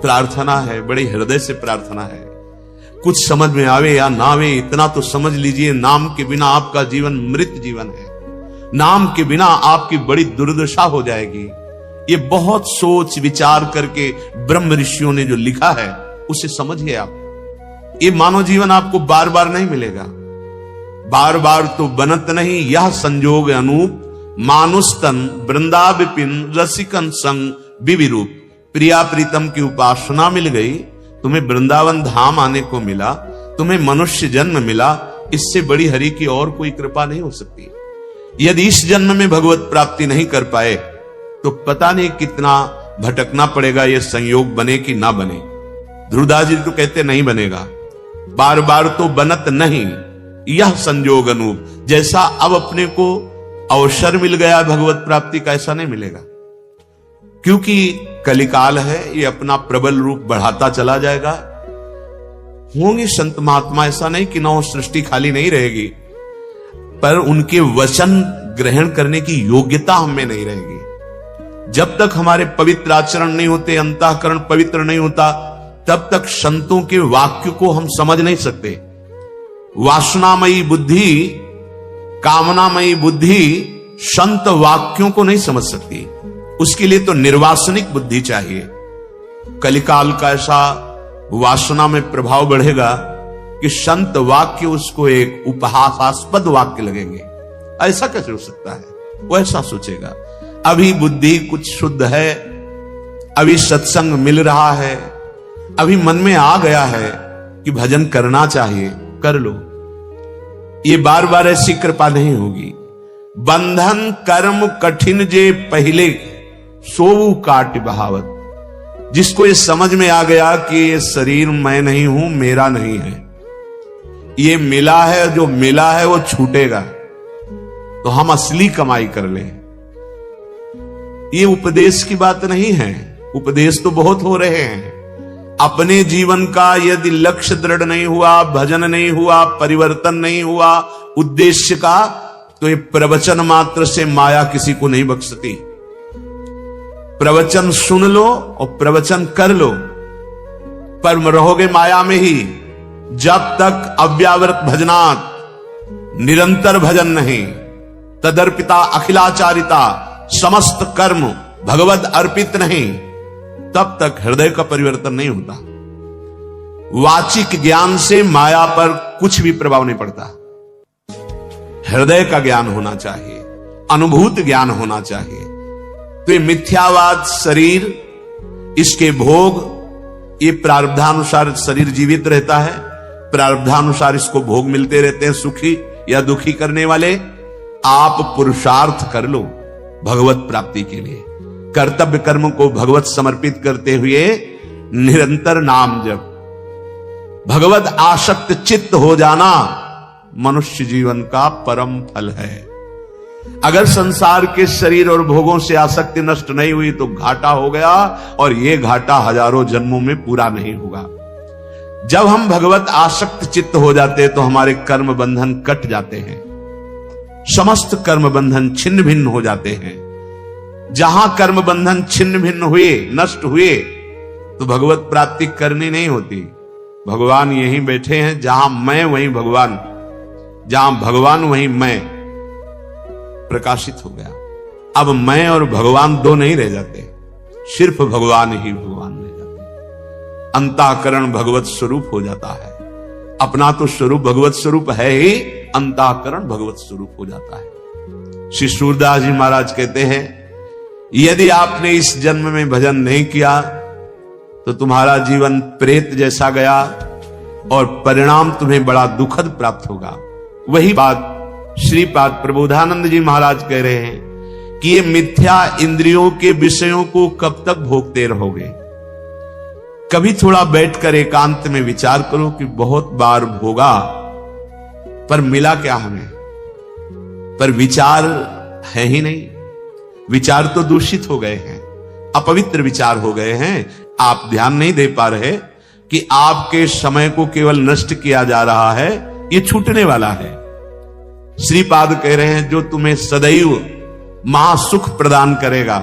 प्रार्थना है, बड़े हृदय से प्रार्थना है। कुछ समझ में आवे या ना आवे, इतना तो समझ लीजिए, नाम के बिना आपका जीवन मृत जीवन है। नाम के बिना आपकी बड़ी दुर्दशा हो जाएगी। ये बहुत सोच विचार करके ब्रह्म ऋषियों ने जो लिखा है उसे समझिए आप। ये मानव जीवन आपको बार बार नहीं मिलेगा, बार बार तो बनत नहीं। यह संजोग अनूप मानुस्तन वृंदा विपिन रसिकन संग विविरूप। प्रिया प्रीतम की उपासना मिल गई, तुम्हें वृंदावन धाम आने को मिला, तुम्हें मनुष्य जन्म मिला, इससे बड़ी हरि की और कोई कृपा नहीं हो सकती। यदि इस जन्म में भगवत प्राप्ति नहीं कर पाए तो पता नहीं कितना भटकना पड़ेगा, ये संयोग बने कि ना बने। ध्रुवदास जी तो कहते नहीं बनेगा, बार बार तो बनत नहीं। यह संजोग अनूप, जैसा अब अपने को अवसर मिल गया भगवत प्राप्ति का, ऐसा नहीं मिलेगा। क्योंकि कलिकाल है, ये अपना प्रबल रूप बढ़ाता चला जाएगा। होंगे संत महात्मा, ऐसा नहीं कि नौ सृष्टि खाली नहीं रहेगी, पर उनके वचन ग्रहण करने की योग्यता हमें नहीं रहेगी। जब तक हमारे पवित्र आचरण नहीं होते, अंतःकरण पवित्र नहीं होता, तब तक संतों के वाक्य को हम समझ नहीं सकते। वासनामयी बुद्धि, कामनामयी बुद्धि संत वाक्यों को नहीं समझ सकती। उसके लिए तो निर्वासनिक बुद्धि चाहिए। कलिकाल का ऐसा वासना में प्रभाव बढ़ेगा कि संत वाक्य उसको एक उपहासास्पद वाक्य लगेंगे। ऐसा कैसे हो सकता है? वो ऐसा सोचेगा। अभी बुद्धि कुछ शुद्ध है, अभी सत्संग मिल रहा है, अभी मन में आ गया है कि भजन करना चाहिए, कर लो। ये बार बार ऐसी कृपा नहीं होगी। बंधन कर्म कठिन जे पहले सोऊ काट बहावत। जिसको ये समझ में आ गया कि ये शरीर मैं नहीं हूं, मेरा नहीं है, ये मिला है, जो मिला है वो छूटेगा, तो हम असली कमाई कर लें। ये उपदेश की बात नहीं है। उपदेश तो बहुत हो रहे हैं। अपने जीवन का यदि लक्ष्य दृढ़ नहीं हुआ, भजन नहीं हुआ, परिवर्तन नहीं हुआ उद्देश्य का, तो ये प्रवचन मात्र से माया किसी को नहीं बख्शती। प्रवचन सुन लो और प्रवचन कर लो, पर रहोगे माया में ही। जब तक अव्यावृत भजनात्, निरंतर भजन नहीं, तदर्पिता अखिलाचारिता, समस्त कर्म भगवद अर्पित नहीं, तब तक हृदय का परिवर्तन नहीं होता। वाचिक ज्ञान से माया पर कुछ भी प्रभाव नहीं पड़ता। हृदय का ज्ञान होना चाहिए, अनुभूत ज्ञान होना चाहिए। तो ये मिथ्यावाद शरीर, इसके भोग, ये प्रारब्धानुसार शरीर जीवित रहता है, प्रारब्धानुसार इसको भोग मिलते रहते हैं, सुखी या दुखी करने वाले। आप पुरुषार्थ कर लो भगवत प्राप्ति के लिए। कर्तव्य कर्म को भगवत समर्पित करते हुए निरंतर नाम जप, भगवत आसक्त चित्त हो जाना मनुष्य जीवन का परम फल है। अगर संसार के शरीर और भोगों से आसक्ति नष्ट नहीं हुई तो घाटा हो गया, और यह घाटा हजारों जन्मों में पूरा नहीं होगा। जब हम भगवत आसक्त चित्त हो जाते हैं तो हमारे कर्म बंधन कट जाते हैं, समस्त कर्म बंधन छिन्न भिन्न हो जाते हैं। जहां कर्म बंधन छिन्न भिन्न हुए, नष्ट हुए, तो भगवत प्राप्ति करनी नहीं होती। भगवान यहीं बैठे हैं, जहां मैं वहीं भगवान, जहां भगवान वहीं मैं प्रकाशित हो गया। अब मैं और भगवान दो नहीं रह जाते, सिर्फ भगवान ही भगवान रह जाते। अंतःकरण भगवत स्वरूप हो जाता है। अपना तो स्वरूप भगवत स्वरूप है ही, अंतःकरण भगवत स्वरूप हो जाता है। श्री सूरदास जी महाराज कहते हैं, यदि आपने इस जन्म में भजन नहीं किया तो तुम्हारा जीवन प्रेत जैसा गया और परिणाम तुम्हें बड़ा दुखद प्राप्त होगा। वही बात श्रीपाद प्रबोधानंद जी महाराज कह रहे हैं कि ये मिथ्या इंद्रियों के विषयों को कब तक भोगते रहोगे। कभी थोड़ा बैठकर एकांत में विचार करो कि बहुत बार भोगा, पर मिला क्या हमें? पर विचार है ही नहीं। विचार तो दूषित हो गए हैं, अपवित्र विचार हो गए हैं। आप ध्यान नहीं दे पा रहे कि आपके समय को केवल नष्ट किया जा रहा है, ये छूटने वाला है। श्रीपाद कह रहे हैं, जो तुम्हें सदैव महासुख प्रदान करेगा,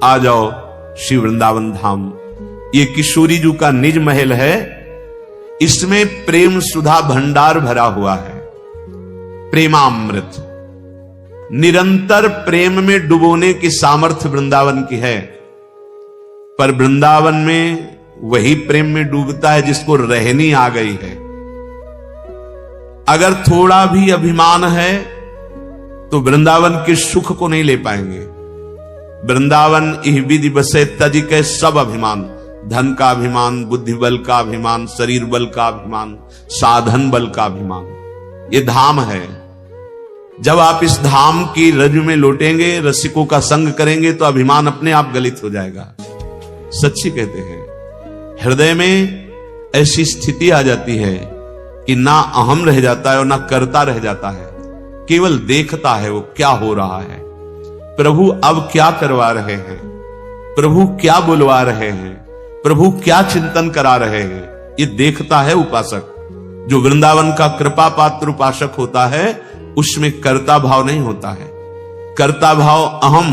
आ जाओ श्री वृंदावन धाम। ये किशोरी जी का निज महल है, इसमें प्रेम सुधा भंडार भरा हुआ है, प्रेमामृत। निरंतर प्रेम में डुबोने की सामर्थ्य वृंदावन की है, पर वृंदावन में वही प्रेम में डूबता है जिसको रहनी आ गई है। अगर थोड़ा भी अभिमान है तो वृंदावन के सुख को नहीं ले पाएंगे। वृंदावन इह विधि बसे तज के सब अभिमान, धन का अभिमान, बुद्धि बल का अभिमान, शरीर बल का अभिमान, साधन बल का अभिमान, ये धाम है। जब आप इस धाम की रज में लौटेंगे, रसिकों का संग करेंगे, तो अभिमान अपने आप गलित हो जाएगा। सच्ची कहते हैं, हृदय में ऐसी स्थिति आ जाती है कि ना अहम रह जाता है और ना करता रह जाता है, केवल देखता है वो क्या हो रहा है, प्रभु अब क्या करवा रहे हैं, प्रभु क्या बुलवा रहे हैं, प्रभु क्या चिंतन करा रहे हैं, ये देखता है उपासक। जो वृंदावन का कृपा पात्र उपासक होता है, उसमें कर्ता भाव नहीं होता है। कर्ता भाव अहम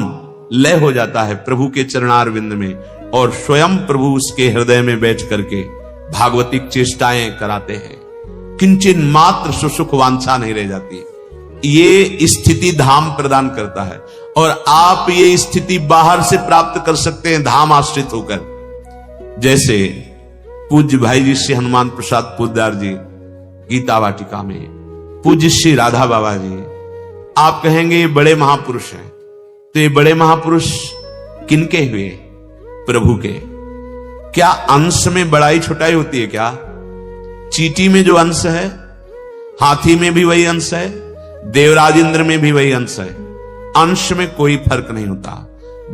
लय हो जाता है प्रभु के चरणारविंद में, और स्वयं प्रभु उसके हृदय में बैठ करके भागवतिक चेष्टाएं कराते हैं। किंचित मात्र सुसुख वांछा नहीं रह जाती। ये स्थिति धाम प्रदान करता है, और आप ये स्थिति बाहर से प्राप्त कर सकते हैं धाम आश्रित होकर। जैसे पूज्य भाई जी श्री हनुमान प्रसाद पोद्दार जी गीता वाटिका में, पूज्य श्री राधा बाबा जी, आप कहेंगे ये बड़े महापुरुष हैं, तो ये बड़े महापुरुष किनके हुए? प्रभु के। क्या अंश में बड़ाई छोटाई होती है क्या? चींटी में जो अंश है, हाथी में भी वही अंश है, देवराज इंद्र में भी वही अंश है। अंश में कोई फर्क नहीं होता,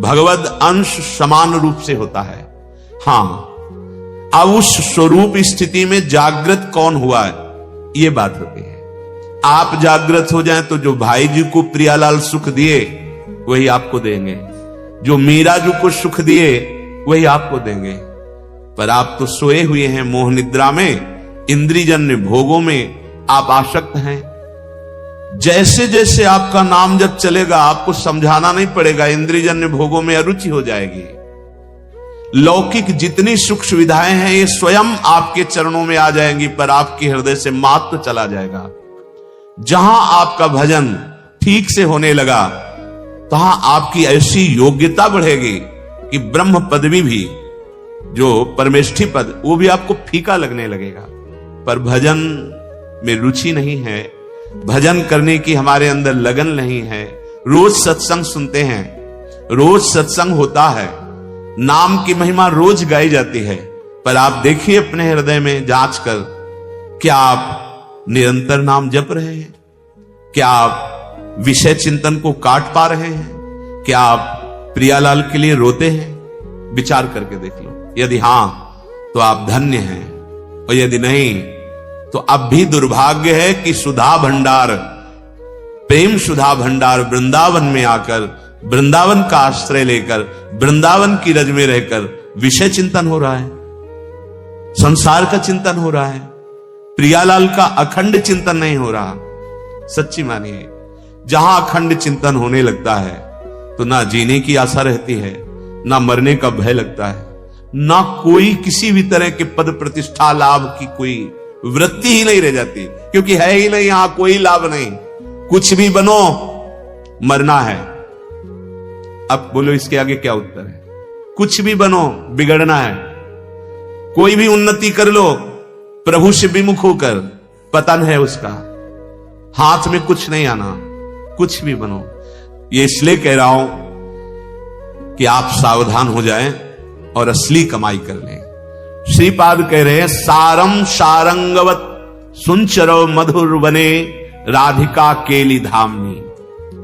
भगवद अंश समान रूप से होता है। हां, अब उस स्वरूप स्थिति में जागृत कौन हुआ है, यह बात होती है। आप जागृत हो जाएं तो जो भाई जी को प्रियालाल सुख दिए वही आपको देंगे, जो मीरा जी को सुख दिए वही आपको देंगे। पर आप तो सोए हुए हैं मोह निद्रा में, इंद्रियजन्य भोगों में आप आसक्त हैं। जैसे जैसे आपका नाम जब चलेगा, आपको समझाना नहीं पड़ेगा, इंद्रियजन्य भोगों में अरुचि हो जाएगी। लौकिक जितनी सुख सुविधाएं हैं ये स्वयं आपके चरणों में आ जाएंगी, पर आपके हृदय से महत्व चला जाएगा। जहां आपका भजन ठीक से होने लगा, तहां आपकी ऐसी योग्यता बढ़ेगी कि ब्रह्म पदवी भी, जो परमेष्ठी पद, वो भी आपको फीका लगने लगेगा। पर भजन में रुचि नहीं है, भजन करने की हमारे अंदर लगन नहीं है। रोज सत्संग सुनते हैं, रोज सत्संग होता है, नाम की महिमा रोज गाई जाती है, पर आप देखिए अपने हृदय में जांच कर, क्या आप निरंतर नाम जप रहे हैं? क्या आप विषय चिंतन को काट पा रहे हैं? क्या आप प्रियालाल के लिए रोते हैं? विचार करके देख लो। यदि हां तो आप धन्य हैं, और यदि नहीं तो अब भी दुर्भाग्य है कि सुधा भंडार, प्रेम सुधा भंडार वृंदावन में आकर, वृंदावन का आश्रय लेकर, वृंदावन की रज में रहकर विषय चिंतन हो रहा है, संसार का चिंतन हो रहा है, प्रियालाल का अखंड चिंतन नहीं हो रहा। सच्ची मानिए, जहां अखंड चिंतन होने लगता है तो ना जीने की आशा रहती है, ना मरने का भय लगता है, ना कोई किसी भी तरह के पद प्रतिष्ठा लाभ की कोई वृत्ति ही नहीं रह जाती, क्योंकि है ही नहीं, यहां कोई लाभ नहीं। कुछ भी बनो, मरना है। अब बोलो इसके आगे क्या उत्तर है? कुछ भी बनो, बिगड़ना है। कोई भी उन्नति कर लो, प्रभु से विमुख होकर, पतन है उसका, हाथ में कुछ नहीं आना। कुछ भी बनो, ये इसलिए कह रहा हूं कि आप सावधान हो जाएं और असली कमाई कर लें। श्रीपाद कह रहे हैं, सारम सारंगवत सुंचरो मधुर बने राधिका केली धामनी।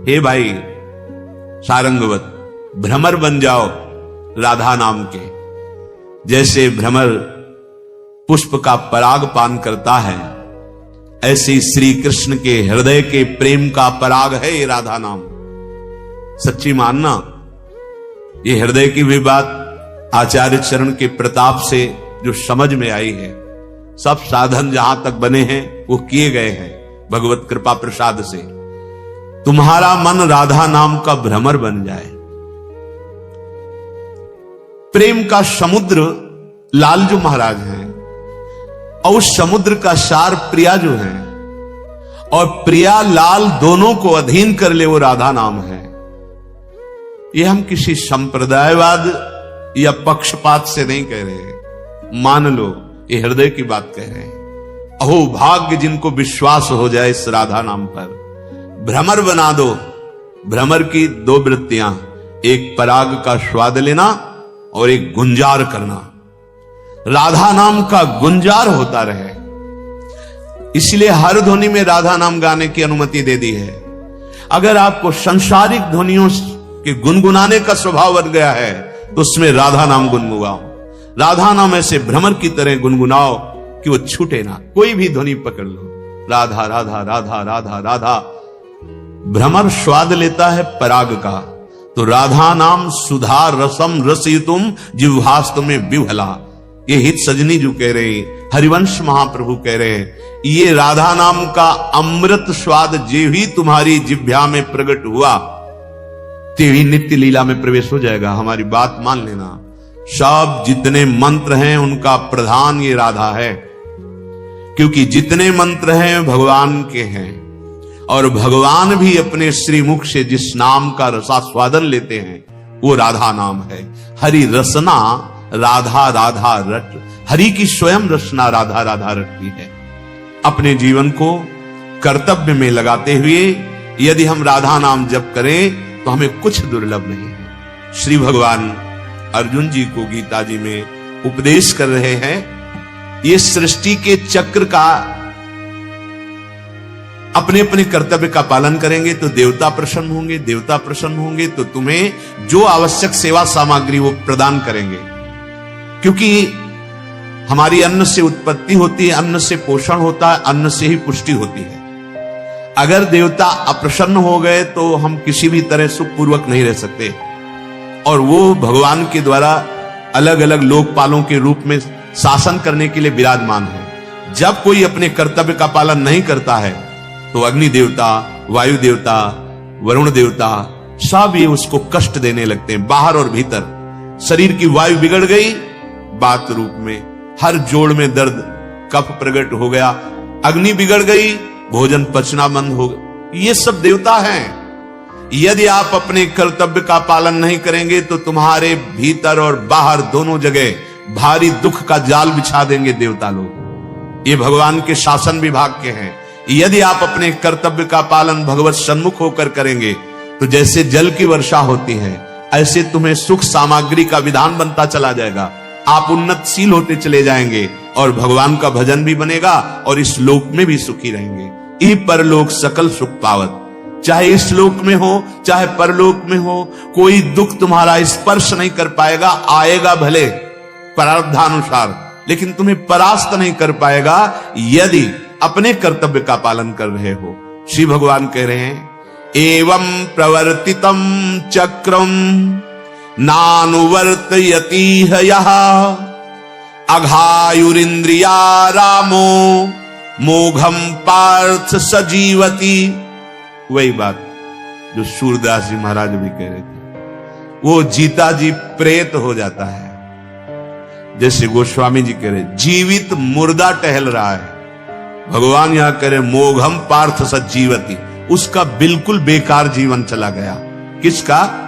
हे भाई सारंगवत, भ्रमर बन जाओ राधा नाम के। जैसे भ्रमर पुष्प का पराग पान करता है, ऐसे श्री कृष्ण के हृदय के प्रेम का पराग है ये राधा नाम। सच्ची मानना, ये हृदय की भी बात आचार्य चरण के प्रताप से जो समझ में आई है, सब साधन जहां तक बने हैं वो किए गए हैं भगवत कृपा प्रसाद से। तुम्हारा मन राधा नाम का भ्रमर बन जाए। प्रेम का समुद्र लालजू महाराज हैं, और उस समुद्र का सार प्रिया जो है, और प्रिया लाल दोनों को अधीन कर ले वो राधा नाम है। ये हम किसी संप्रदायवाद या पक्षपात से नहीं कह रहे, मान लो ये हृदय की बात कह रहे हैं। अहो भाग्य जिनको विश्वास हो जाए इस राधा नाम पर। भ्रमर बना दो, भ्रमर की दो वृत्तियां, एक पराग का स्वाद लेना और एक गुंजार करना। राधा नाम का गुंजार होता रहे, इसलिए हर ध्वनि में राधा नाम गाने की अनुमति दे दी है। अगर आपको संसारिक ध्वनियों के गुनगुनाने का स्वभाव बन गया है तो उसमें राधा नाम गुनगुनाओ। राधा नाम ऐसे भ्रमर की तरह गुनगुनाओ कि वो छूटे ना। कोई भी ध्वनि पकड़ लो, राधा राधा राधा राधा राधा। भ्रमर स्वाद लेता है पराग का, तो राधा नाम सुधा रसम रसितुम जिह्वास्तु में विभला। ये हित सजनी जो कह रहे, हरिवंश महाप्रभु कह रहे हैं, ये राधा नाम का अमृत स्वाद जे ही तुम्हारी जिह्वा में प्रकट हुआ, तेवी नित्य लीला में प्रवेश हो जाएगा। हमारी बात मान लेना, सब जितने मंत्र हैं उनका प्रधान ये राधा है, क्योंकि जितने मंत्र हैं भगवान के हैं, और भगवान भी अपने श्रीमुख से जिस नाम का रसास्वादन लेते हैं वो राधा नाम है। हरि रसना राधा राधा रट, हरि की स्वयं रचना राधा राधा रटती है। अपने जीवन को कर्तव्य में लगाते हुए यदि हम राधा नाम जप करें तो हमें कुछ दुर्लभ नहीं है। श्री भगवान अर्जुन जी को गीता जी में उपदेश कर रहे हैं, ये सृष्टि के चक्र का अपने अपने कर्तव्य का पालन करेंगे तो देवता प्रसन्न होंगे, देवता प्रसन्न होंगे तो तुम्हें जो आवश्यक सेवा सामग्री वो प्रदान करेंगे। क्योंकि हमारी अन्न से उत्पत्ति होती है, अन्न से पोषण होता है, अन्न से ही पुष्टि होती है। अगर देवता अप्रसन्न हो गए तो हम किसी भी तरह सुखपूर्वक नहीं रह सकते, और वो भगवान के द्वारा अलग अलग लोकपालों के रूप में शासन करने के लिए विराजमान है। जब कोई अपने कर्तव्य का पालन नहीं करता है तो अग्नि देवता, वायु देवता, वरुण देवता सब ये उसको कष्ट देने लगते हैं, बाहर और भीतर। शरीर की वायु बिगड़ गई, बात रूप में हर जोड़ में दर्द, कफ प्रकट हो गया, अग्नि बिगड़ गई, भोजन पचना बंद हो गया। ये सब देवता हैं। यदि आप अपने कर्तव्य का पालन नहीं करेंगे तो तुम्हारे भीतर और बाहर दोनों जगह भारी दुख का जाल बिछा देंगे देवता लोग। ये भगवान के शासन विभाग के हैं। यदि आप अपने कर्तव्य का पालन भगवत सन्मुख होकर करेंगे तो जैसे जल की वर्षा होती है ऐसे तुम्हें सुख सामग्री का विधान बनता चला जाएगा। आप उन्नतशील होते चले जाएंगे और भगवान का भजन भी बनेगा और इस लोक में भी सुखी रहेंगे। ई परलोक सकल सुख पावत, चाहे इस लोक में हो चाहे परलोक में हो, कोई दुख तुम्हारा स्पर्श नहीं कर पाएगा। आएगा भले प्रारब्धानुसार, लेकिन तुम्हें परास्त नहीं कर पाएगा यदि अपने कर्तव्य का पालन कर रहे हो। श्री भगवान कह रहे हैं, एवं प्रवर्तितम चक्रम नानुवर्तयति यः अघायुरिंद्रिया रामो मोघम पार्थ सजीवती। वही बात जो सूरदास जी महाराज भी कह रहे थे, वो जीता जी प्रेत हो जाता है। जैसे गोस्वामी जी कह रहे, जीवित मुर्दा टहल रहा है, भगवान यहां कह रहे मोघम पार्थ सजीवती, उसका बिल्कुल बेकार जीवन चला गया। किसका?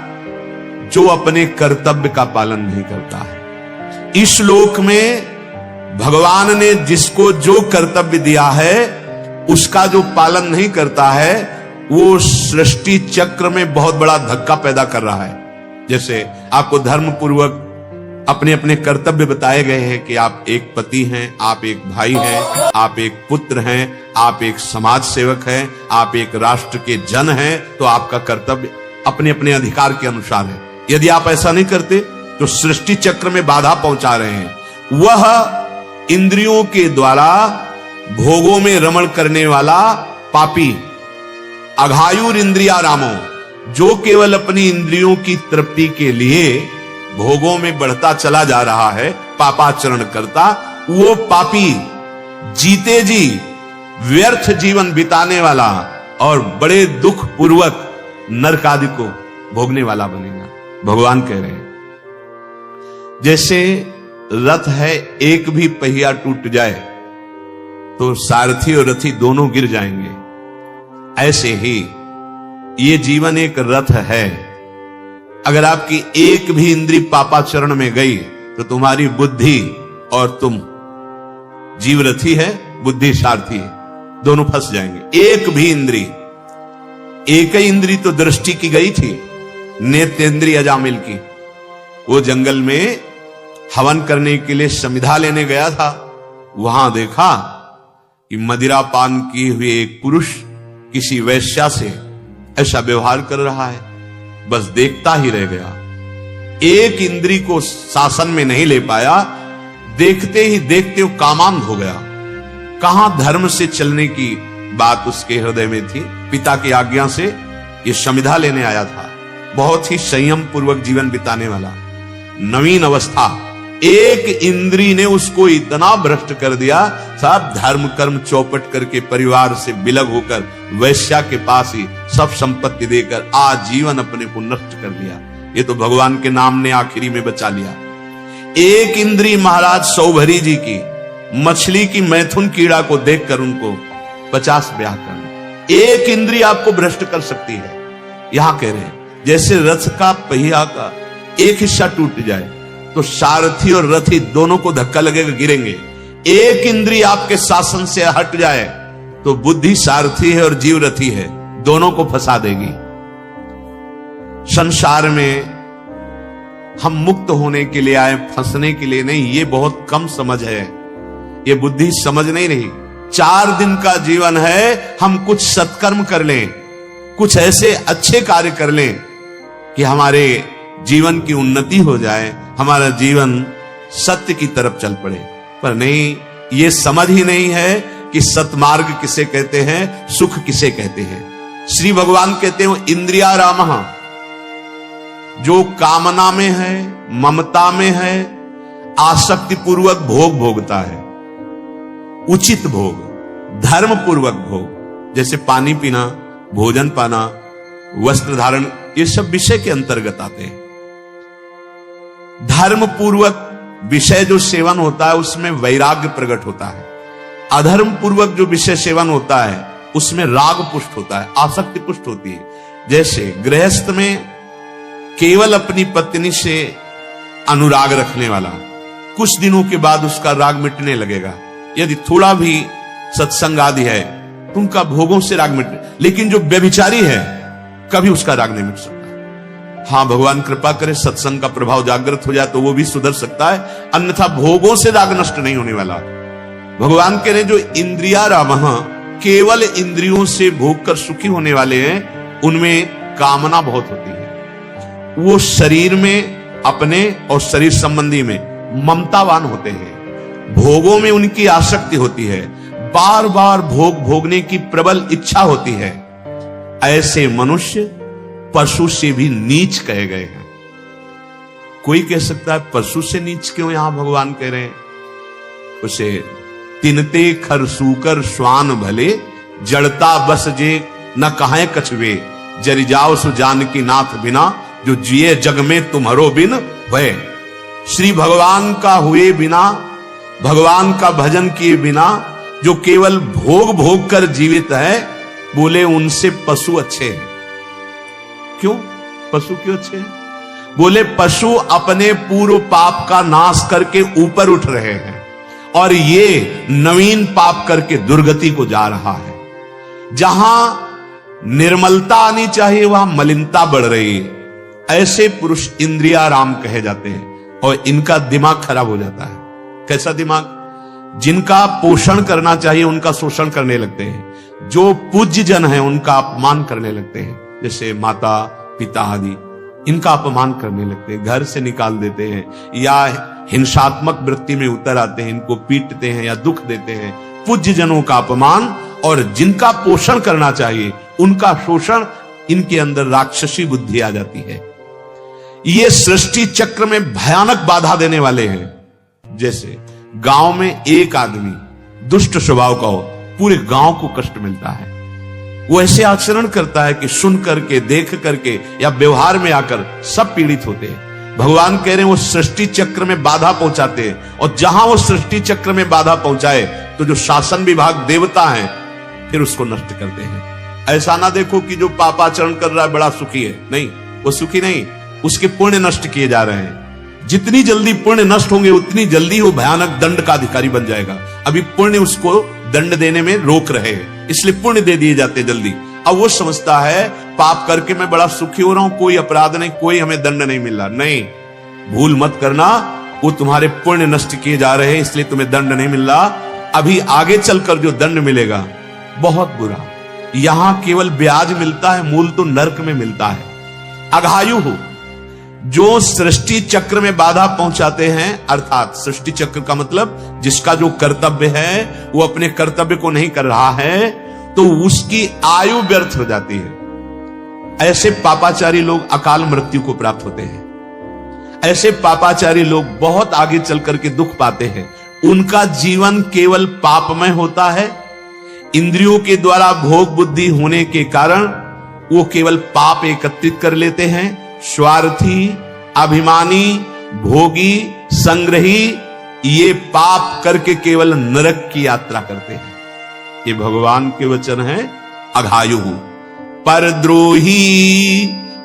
जो अपने कर्तव्य का पालन नहीं करता है। इस लोक में भगवान ने जिसको जो कर्तव्य दिया है उसका जो पालन नहीं करता है वो सृष्टि चक्र में बहुत बड़ा धक्का पैदा कर रहा है। जैसे आपको धर्म पूर्वक अपने अपने कर्तव्य बताए गए हैं कि आप एक पति हैं, आप एक भाई हैं, आप एक पुत्र हैं, आप एक समाज सेवक हैं, आप एक राष्ट्र के जन हैं, तो आपका कर्तव्य अपने अपने अधिकार के अनुसार है। यदि आप ऐसा नहीं करते तो सृष्टि चक्र में बाधा पहुंचा रहे हैं। वह इंद्रियों के द्वारा भोगों में रमण करने वाला पापी, अघायुर इंद्रिया रामो, जो केवल अपनी इंद्रियों की तृप्ति के लिए भोगों में बढ़ता चला जा रहा है, पापाचरण करता, वो पापी जीते जी व्यर्थ जीवन बिताने वाला और बड़े दुख पूर्वक नरक आदि को भोगने वाला बनेगा। भगवान कह रहे हैं जैसे रथ है, एक भी पहिया टूट जाए तो सारथी और रथी दोनों गिर जाएंगे। ऐसे ही ये जीवन एक रथ है। अगर आपकी एक भी इंद्री पापाचरण में गई तो तुम्हारी बुद्धि और तुम, जीव रथी है, बुद्धि सारथी है, दोनों फंस जाएंगे। एक भी इंद्री, एक ही इंद्री तो दृष्टि की गई थी, नेत्रेंद्री अजामिल की। वो जंगल में हवन करने के लिए समिधा लेने गया था। वहां देखा कि मदिरा पान किए हुए एक पुरुष किसी वैश्या से ऐसा व्यवहार कर रहा है। बस देखता ही रह गया, एक इंद्री को शासन में नहीं ले पाया। देखते ही देखते वो कामांध हो गया। कहां धर्म से चलने की बात उसके हृदय में थी। पिता की आज्ञा से ये समिधा लेने आया था, बहुत ही संयम पूर्वक जीवन बिताने वाला, नवीन अवस्था। एक इंद्री ने उसको इतना भ्रष्ट कर दिया, सब धर्म कर्म चौपट करके परिवार से बिलग होकर वैश्या के पास ही सब संपत्ति देकर आजीवन अपने को नष्ट कर लिया। ये तो भगवान के नाम ने आखिरी में बचा लिया। एक इंद्री महाराज सौभरी जी की, मछली की मैथुन कीड़ा को देखकर उनको 50 ब्याह करना। एक इंद्री आपको भ्रष्ट कर सकती है। यहां कह रहे हैं जैसे रथ का पहिया का एक हिस्सा टूट जाए तो सारथी और रथी दोनों को धक्का लगेगा, गिरेंगे। एक इंद्री आपके शासन से हट जाए तो बुद्धि सारथी है और जीव रथी है, दोनों को फंसा देगी। संसार में हम मुक्त होने के लिए आए, फंसने के लिए नहीं। ये बहुत कम समझ है, ये बुद्धि समझ नहीं रही। 4 दिन का जीवन है, हम कुछ सत्कर्म कर लें, कुछ ऐसे अच्छे कार्य कर लें कि हमारे जीवन की उन्नति हो जाए, हमारा जीवन सत्य की तरफ चल पड़े। पर नहीं, ये समझ ही नहीं है कि सतमार्ग किसे कहते हैं, सुख किसे कहते हैं। श्री भगवान कहते हैं इंद्रिया रामः, जो कामना में है, ममता में है, आसक्ति पूर्वक भोग भोगता है, उचित भोग, धर्म पूर्वक भोग, जैसे पानी पीना, भोजन पाना, वस्त्र धारण, ये सब विषय के अंतर्गत आते हैं। धर्म पूर्वक विषय जो सेवन होता है उसमें वैराग्य प्रकट होता है। अधर्म पूर्वक जो विषय सेवन होता है उसमें राग पुष्ट होता है, आसक्ति पुष्ट होती है। जैसे गृहस्थ में केवल अपनी पत्नी से अनुराग रखने वाला, कुछ दिनों के बाद उसका राग मिटने लगेगा। यदि थोड़ा भी सत्संग आदि है तो उनका भोगों से राग मिटने, लेकिन जो व्यभिचारी है कभी उसका राग नहीं मिट सकता। हाँ, भगवान कृपा करे सत्संग का प्रभाव जागृत हो जाए तो वो भी सुधर सकता है, अन्यथा भोगों से राग नष्ट नहीं होने वाला। भगवान कह रहे जो इंद्रिया रामः, केवल इंद्रियों से भोग कर सुखी होने वाले हैं, उनमें कामना बहुत होती है। वो शरीर में अपने और शरीर संबंधी में ममतावान होते हैं, भोगों में उनकी आसक्ति होती है, बार बार भोग भोगने की प्रबल इच्छा होती है। ऐसे मनुष्य पशु से भी नीच कहे गए हैं। कोई कह सकता है पशु से नीच क्यों यहां भगवान कह रहे हैं? उसे तिनते खरसूकर श्वान भले, जड़ता बस जे न कहे कछवे, जरि जाओ सु जानकी नाथ बिना, जो जिए जग में तुम्हारो बिन भय। श्री भगवान का हुए बिना, भगवान का भजन किए बिना जो केवल भोग भोग कर जीवित है, बोले उनसे पशु अच्छे हैं। क्यों पशु क्यों अच्छे हैं? बोले पशु अपने पूर्व पाप का नाश करके ऊपर उठ रहे हैं और ये नवीन पाप करके दुर्गति को जा रहा है। जहां निर्मलता आनी चाहिए वहां मलिनता बढ़ रही है। ऐसे पुरुष इंद्रियाराम कहे जाते हैं और इनका दिमाग खराब हो जाता है। कैसा दिमाग? जिनका पोषण करना चाहिए उनका शोषण करने लगते हैं, जो पूज्य जन है उनका अपमान करने लगते हैं, जैसे माता पिता आदि, इनका अपमान करने लगते हैं, घर से निकाल देते हैं या हिंसात्मक वृत्ति में उतर आते हैं, इनको पीटते हैं या दुख देते हैं। पूज्य जनों का अपमान और जिनका पोषण करना चाहिए उनका शोषण, इनके अंदर राक्षसी बुद्धि आ जाती है। ये सृष्टि चक्र में भयानक बाधा देने वाले हैं। जैसे गांव में एक आदमी दुष्ट स्वभाव का हो, पूरे गांव को कष्ट मिलता है। वो ऐसे आचरण करता है कि सुन करके, देख करके या व्यवहार में आकर सब पीड़ित होते हैं। भगवान कह रहे हैं वो सृष्टि चक्र में बाधा पहुंचाते हैं, और जहां वो सृष्टि चक्र में बाधा पहुंचाए तो जो शासन विभाग देवता हैं फिर उसको नष्ट करते हैं। ऐसा ना देखो कि जो पापाचरण कर रहा है बड़ा सुखी है, नहीं, वो सुखी नहीं, उसके पुण्य नष्ट किए जा रहे हैं। जितनी जल्दी पुण्य नष्ट होंगे उतनी जल्दी वो भयानक दंड का अधिकारी बन जाएगा। अभी पुण्य उसको दंड देने में रोक रहे हैं, इसलिए पुण्य दे दिए जाते जल्दी। अब वो समझता है पाप करके मैं बड़ा सुखी हो रहा हूं, कोई अपराध नहीं, कोई हमें दंड नहीं मिल रहा। नहीं, भूल मत करना, वो तुम्हारे पुण्य नष्ट किए जा रहे हैं इसलिए तुम्हें दंड नहीं मिल रहा। अभी आगे चलकर जो दंड मिलेगा बहुत बुरा। यहां केवल ब्याज मिलता है, मूल तो नरक में मिलता है। अघायु हो जो सृष्टि चक्र में बाधा पहुंचाते हैं, अर्थात सृष्टि चक्र का मतलब जिसका जो कर्तव्य है वो अपने कर्तव्य को नहीं कर रहा है तो उसकी आयु व्यर्थ हो जाती है। ऐसे पापाचारी लोग अकाल मृत्यु को प्राप्त होते हैं। ऐसे पापाचारी लोग बहुत आगे चल करके दुख पाते हैं। उनका जीवन केवल पापमय होता है। इंद्रियों के द्वारा भोग बुद्धि होने के कारण वो केवल पाप एकत्रित कर लेते हैं। स्वार्थी, अभिमानी, भोगी, संग्रही, ये पाप करके केवल नरक की यात्रा करते हैं। ये भगवान के वचन है। अघायु, परद्रोही,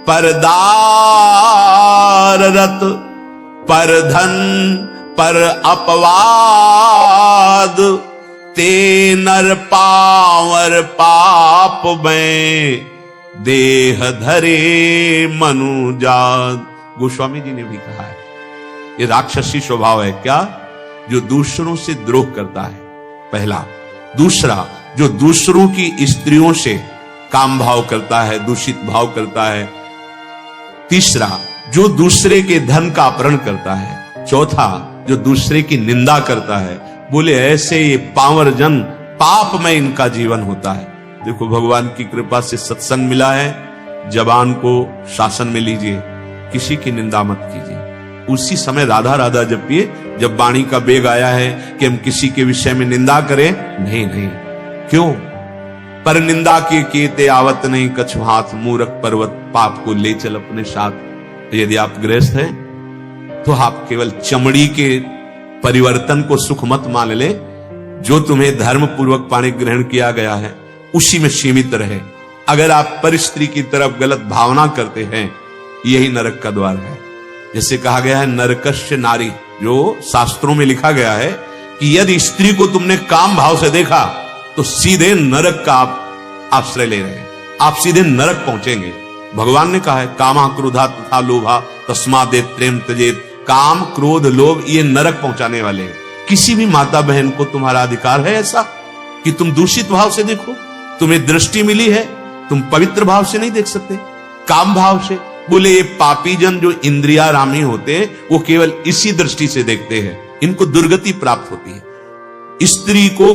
परदाररत, परधन, पर अपवाद, ते नर पावर पाप में देह धरे मनुजात। गोस्वामी जी ने भी कहा है ये राक्षसी स्वभाव है क्या, जो दूसरों से द्रोह करता है, पहला। दूसरा, जो दूसरों की स्त्रियों से काम भाव करता है, दूषित भाव करता है। तीसरा, जो दूसरे के धन का अपहरण करता है। चौथा, जो दूसरे की निंदा करता है। बोले ऐसे ये पावर जन पाप में इनका जीवन होता है। देखो भगवान की कृपा से सत्संग मिला है, जबान को शासन में लीजिए, किसी की निंदा मत कीजिए। उसी समय राधा राधा जपिए जब वाणी का बेग आया है कि हम किसी के विषय में निंदा करें। नहीं नहीं, क्यों? पर निंदा के केते आवत नहीं, कछु हाथ मूरख पर्वत पाप को ले चल अपने साथ। यदि आप गृहस्थ हैं तो आप केवल चमड़ी के परिवर्तन को सुख मत मान ले। जो तुम्हें धर्म पूर्वक पाणी ग्रहण किया गया है उसी में सीमित रहे। अगर आप पर स्त्री की तरफ गलत भावना करते हैं, यही नरक का द्वार है। जैसे कहा गया है नरकस्य नारी, जो शास्त्रों में लिखा गया है कि यदि स्त्री को तुमने काम भाव से देखा तो सीधे नरक का आप आश्रय ले रहे हैं, आप सीधे नरक पहुंचेंगे। भगवान ने कहा है कामा क्रोधा तथा लोभा तस्मादेव प्रेम त्यजेत। काम, क्रोध, लोभ ये नरक पहुंचाने वाले हैं। किसी भी माता बहन को तुम्हारा अधिकार है ऐसा कि तुम दूषित भाव से देखो? तुम्हें दृष्टि मिली है, तुम पवित्र भाव से नहीं देख सकते, काम भाव से। बोले ये पापी जन जो इंद्रियारामी होते हैं वो केवल इसी दृष्टि से देखते हैं, इनको दुर्गति प्राप्त होती है। स्त्री को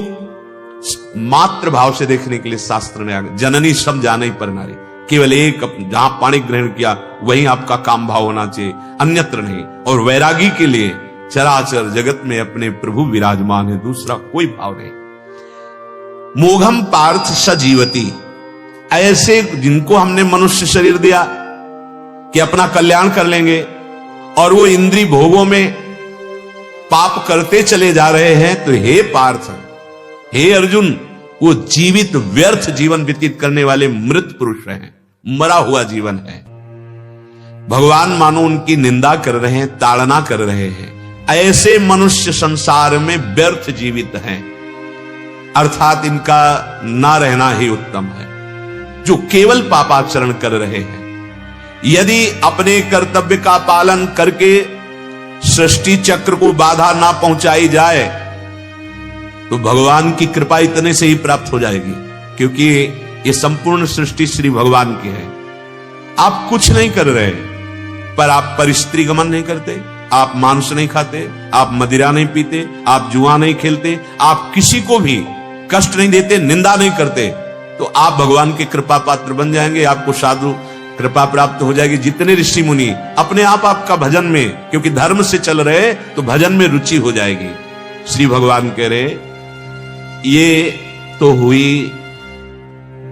मात्र भाव से देखने के लिए शास्त्र ने आगे जननी सब जाने ही पर नारी, केवल एक जहां पाणी ग्रहण किया वहीं आपका काम भाव होना चाहिए, अन्यत्र नहीं। और वैरागी के लिए चराचर जगत में अपने प्रभु विराजमान है, दूसरा कोई भाव नहीं। मोघम पार्थ सजीवती, ऐसे जिनको हमने मनुष्य शरीर दिया कि अपना कल्याण कर लेंगे और वो इंद्रिय भोगों में पाप करते चले जा रहे हैं, तो हे पार्थ, हे अर्जुन, वो जीवित व्यर्थ जीवन व्यतीत करने वाले मृत पुरुष हैं, मरा हुआ जीवन है। भगवान मानो उनकी निंदा कर रहे हैं, ताड़ना कर रहे हैं। ऐसे मनुष्य संसार में व्यर्थ जीवित हैं, अर्थात इनका ना रहना ही उत्तम है, जो केवल पापाचरण कर रहे हैं। यदि अपने कर्तव्य का पालन करके सृष्टि चक्र को बाधा ना पहुंचाई जाए तो भगवान की कृपा इतने से ही प्राप्त हो जाएगी, क्योंकि ये संपूर्ण सृष्टि श्री भगवान की है। आप कुछ नहीं कर रहे, पर आप पर स्त्री गमन नहीं करते, आप मांस नहीं खाते, आप मदिरा नहीं पीते, आप जुआ नहीं खेलते, आप किसी को भी कष्ट नहीं देते, निंदा नहीं करते, तो आप भगवान के कृपा पात्र बन जाएंगे। आपको साधु कृपा प्राप्त हो जाएगी। जितने ऋषि मुनि अपने आप आपका भजन में, क्योंकि धर्म से चल रहे, तो भजन में रुचि हो जाएगी। श्री भगवान कह रहे ये तो हुई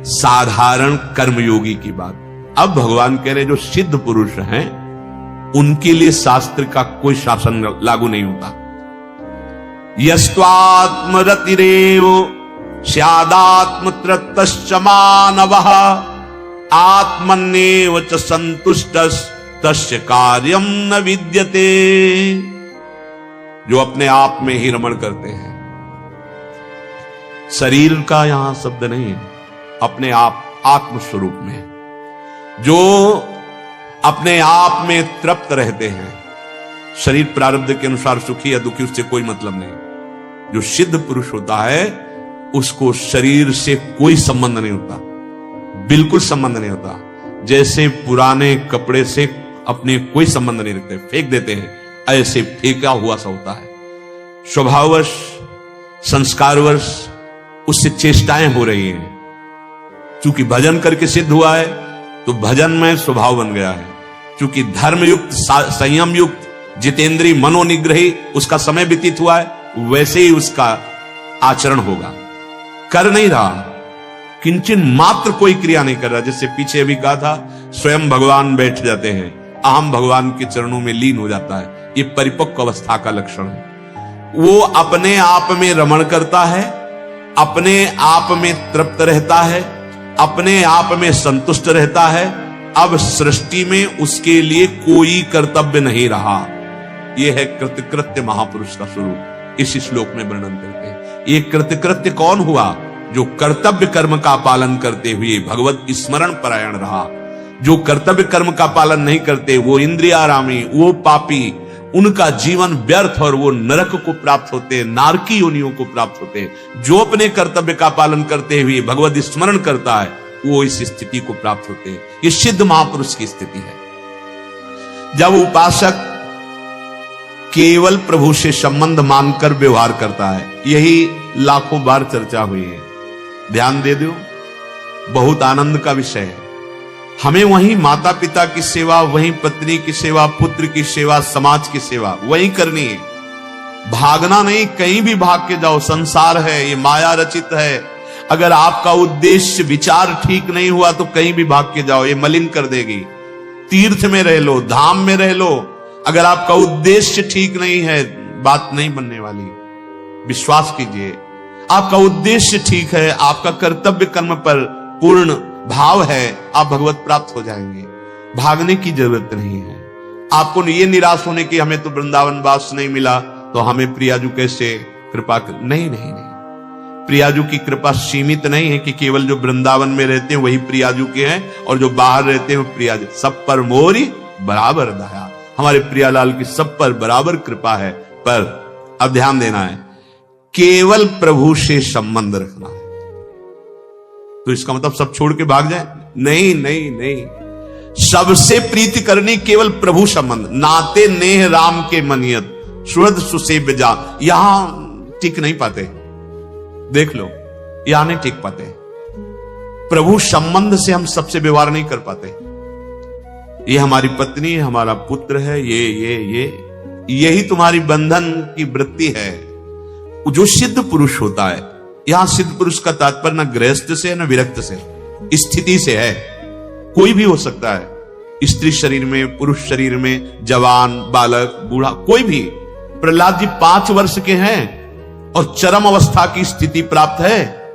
साधारण कर्मयोगी की बात। अब भगवान कह रहे जो सिद्ध पुरुष हैं उनके लिए शास्त्र का कोई शासन लागू नहीं होता। यस्त्वात्मरतिरेव स्यादात्मत्रतश्च मानवः आत्मन्येव च संतुष्टस् तस्य कार्यम न विद्यते। जो अपने आप में ही रमण करते हैं, शरीर का यहां शब्द नहीं है, अपने आप आत्म स्वरूप में जो अपने आप में तृप्त रहते हैं। शरीर प्रारब्ध के अनुसार सुखी या दुखी उससे कोई मतलब नहीं। जो सिद्ध पुरुष होता है उसको शरीर से कोई संबंध नहीं होता, बिल्कुल संबंध नहीं होता। जैसे पुराने कपड़े से अपने कोई संबंध नहीं रखते, फेंक देते हैं, ऐसे फेंका हुआ सा होता है। स्वभाववश संस्कारवश उससे चेष्टाएं हो रही हैं। चूंकि भजन करके सिद्ध हुआ है तो भजन में स्वभाव बन गया है। चूंकि धर्मयुक्त संयम युक्त जितेंद्रीय मनोनिग्रही उसका समय व्यतीत हुआ है, वैसे ही उसका आचरण होगा। कर नहीं रहा, किंचन मात्र कोई क्रिया नहीं कर रहा। जैसे पीछे भी कहा था, स्वयं भगवान बैठ जाते हैं, अहम भगवान के चरणों में लीन हो जाता है। ये परिपक्व अवस्था का लक्षण है। वो अपने आप में रमण करता है, अपने आप में तृप्त रहता है, अपने आप में संतुष्ट रहता है। अब सृष्टि में उसके लिए कोई कर्तव्य नहीं रहा। यह है कृतकृत्य महापुरुष का स्वरूप। इस श्लोक में वर्णन करते हैं। ये कृतकृत्य कौन हुआ? जो कर्तव्य कर्म का पालन करते हुए भगवत स्मरण परायण रहा। जो कर्तव्य कर्म का पालन नहीं करते, वो इंद्रियारामी, वो पापी, उनका जीवन व्यर्थ और वो नरक को प्राप्त होते, नारकी योनियों को प्राप्त होते। जो अपने कर्तव्य का पालन करते हुए भगवत स्मरण करता है, वो इस स्थिति को प्राप्त होते हैं। ये सिद्ध महापुरुष की स्थिति है। जब उपासक केवल प्रभु से संबंध मानकर व्यवहार करता है, यही लाखों बार चर्चा हुई है। ध्यान दे दो, बहुत आनंद का विषय है। हमें वहीं माता पिता की सेवा, वहीं पत्नी की सेवा, पुत्र की सेवा, समाज की सेवा वहीं करनी है। भागना नहीं, कहीं भी भाग के जाओ। संसार है, ये माया रचित है। अगर आपका उद्देश्य विचार ठीक नहीं हुआ तो कहीं भी भाग के जाओ, ये मलिन कर देगी। तीर्थ में रह लो, धाम में रह लो, अगर आपका उद्देश्य ठीक नहीं है, बात नहीं बनने वाली। विश्वास कीजिए, आपका उद्देश्य ठीक है, आपका कर्तव्य कर्म पर पूर्ण भाव है, आप भगवत प्राप्त हो जाएंगे। भागने की जरूरत नहीं है। आपको ये निराश होने की हमें तो वृंदावन वास नहीं मिला तो हमें प्रियाजू कैसे कृपा कर। नहीं नहीं नहीं, प्रियाजू की कृपा सीमित नहीं है कि केवल जो वृंदावन में रहते हैं वही प्रियाजू के हैं और जो बाहर रहते हैं वो प्रियाजू। सब पर मोरी बराबर दया। हमारे प्रियालाल की सब पर बराबर कृपा है। पर अब ध्यान देना है, केवल प्रभु से संबंध रखना है। तो इसका मतलब सब छोड़ के भाग जाए? नहीं नहीं नहीं। सबसे प्रीति करनी केवल प्रभु संबंध। नाते नेह राम के मनियत सुहृद सुसेव्य जा। यहां टिक नहीं पाते, देख लो, यहां नहीं टिक पाते। प्रभु संबंध से हम सबसे व्यवहार नहीं कर पाते। ये हमारी पत्नी है, हमारा पुत्र है, यही तुम्हारी बंधन की वृत्ति है। जो सिद्ध पुरुष होता है, यहां सिद्ध पुरुष का तात्पर्य न गृहस्थ से न विरक्त से, स्थिति से है। कोई भी हो सकता है, स्त्री शरीर में, पुरुष शरीर में, जवान, बालक, बूढ़ा, कोई भी। प्रहलाद जी 5 वर्ष के हैं और चरम अवस्था की स्थिति प्राप्त है।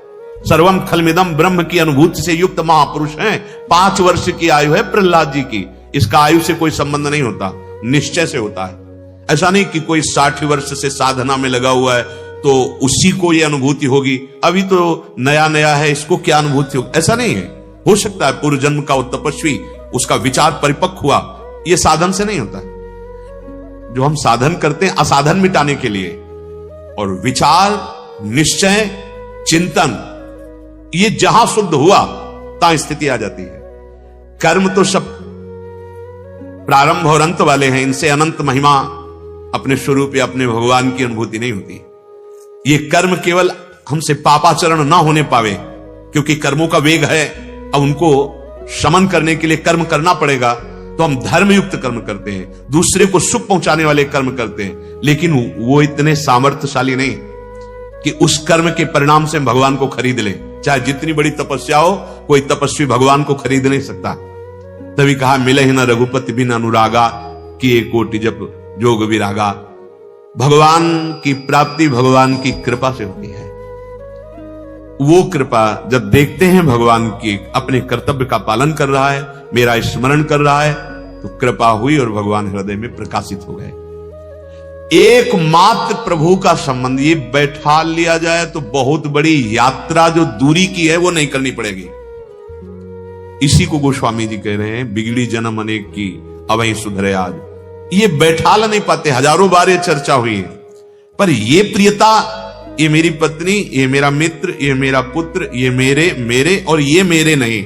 सर्वम खलमिदम ब्रह्म की अनुभूति से युक्त महापुरुष हैं। 5 वर्ष की आयु है प्रहलाद जी की। इसका आयु से कोई संबंध नहीं होता, निश्चय से होता है। ऐसा नहीं कि कोई 60 वर्ष से साधना में लगा हुआ है तो उसी को ये अनुभूति होगी, अभी तो नया नया है, इसको क्या अनुभूति होगी, ऐसा नहीं है। हो सकता है पूर्व जन्म का वो तपस्वी, उसका विचार परिपक्व हुआ। ये साधन से नहीं होता है। जो हम साधन करते हैं असाधन मिटाने के लिए, और विचार, निश्चय, चिंतन, ये जहां शुद्ध हुआ तहां स्थिति आ जाती है। कर्म तो सब प्रारंभ और अंत वाले हैं, इनसे अनंत महिमा अपने स्वरूप या अपने भगवान की अनुभूति नहीं होती। ये कर्म केवल हमसे पापाचरण ना होने पावे, क्योंकि कर्मों का वेग है, अब उनको शमन करने के लिए कर्म करना पड़ेगा। तो हम धर्मयुक्त कर्म करते हैं, दूसरे को सुख पहुंचाने वाले कर्म करते हैं, लेकिन वो इतने सामर्थ्यशाली नहीं कि उस कर्म के परिणाम से हम भगवान को खरीद ले। चाहे जितनी बड़ी तपस्या हो, कोई तपस्वी भगवान को खरीद नहीं सकता। तभी कहा, मिले ही न रघुपति बिन अनुरागा, किए कोटि जप जोग विरागा। भगवान की प्राप्ति भगवान की कृपा से होती है। वो कृपा जब देखते हैं भगवान की अपने कर्तव्य का पालन कर रहा है, मेरा स्मरण कर रहा है, तो कृपा हुई और भगवान हृदय में प्रकाशित हो गए। एकमात्र प्रभु का संबंध ये बैठा लिया जाए तो बहुत बड़ी यात्रा जो दूरी की है वो नहीं करनी पड़ेगी। इसी को गोस्वामी जी कह रहे हैं, बिगड़ी जन्म अनेक की अवहीं सुधरे आज। ये बैठा ला नहीं पाते, हजारों बार ये चर्चा हुई है, पर ये प्रियता, ये मेरी पत्नी, ये मेरा मित्र, ये मेरा पुत्र, ये मेरे और ये मेरे नहीं।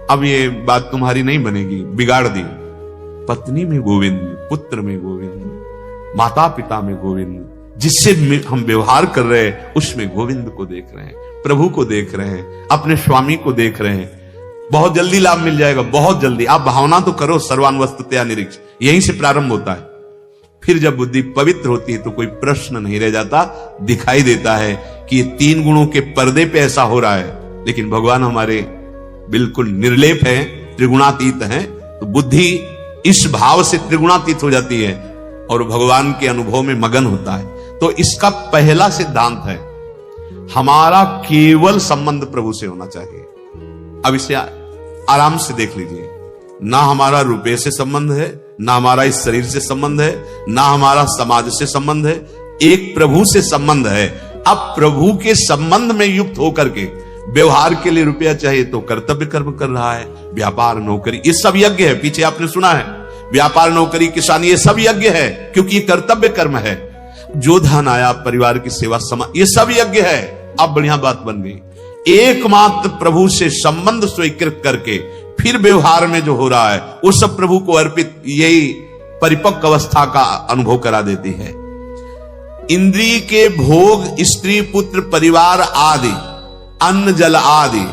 अब ये बात तुम्हारी नहीं बनेगी, बिगाड़ दी। पत्नी में गोविंद, पुत्र में गोविंद, माता पिता में गोविंद, जिससे हम व्यवहार कर रहे हैं उसमें गोविंद को देख रहे हैं, प्रभु को देख रहे हैं, अपने स्वामी को देख रहे हैं। बहुत जल्दी लाभ मिल जाएगा, बहुत जल्दी। आप भावना तो करो, सर्वान वस्तुतया निरीक्ष, यहीं से प्रारंभ होता है। फिर जब बुद्धि पवित्र होती है तो कोई प्रश्न नहीं रह जाता, दिखाई देता है कि ये तीन गुणों के पर्दे पे ऐसा हो रहा है। लेकिन भगवान हमारे बिल्कुल निर्लेप है, त्रिगुणातीत है, तो बुद्धि इस भाव से त्रिगुणातीत हो जाती है और भगवान के अनुभव में मगन होता है। तो इसका पहला सिद्धांत है, हमारा केवल संबंध प्रभु से होना चाहिए। अब इसे आराम से देख लीजिए, ना हमारा रुपये से संबंध है, ना हमारा इस शरीर से संबंध है, ना हमारा समाज से संबंध है, एक प्रभु से संबंध है। अब प्रभु के संबंध में युक्त होकर के व्यवहार के लिए रुपया चाहिए तो कर्तव्य कर्म कर रहा है, व्यापार नौकरी ये सब यज्ञ है। पीछे आपने सुना है, व्यापार नौकरी किसानी ये सब यज्ञ है, क्योंकि ये कर्तव्य कर्म है। जो धन आया परिवार की सेवा समाज, ये सब यज्ञ है। अब बढ़िया बात बन गई, एकमात्र प्रभु से संबंध स्वीकृत करके फिर व्यवहार में जो हो रहा है वो सब प्रभु को अर्पित, यही परिपक्व अवस्था का अनुभव करा देती है। इंद्रिय के भोग, स्त्री पुत्र परिवार आदि, अन्न जल आदि,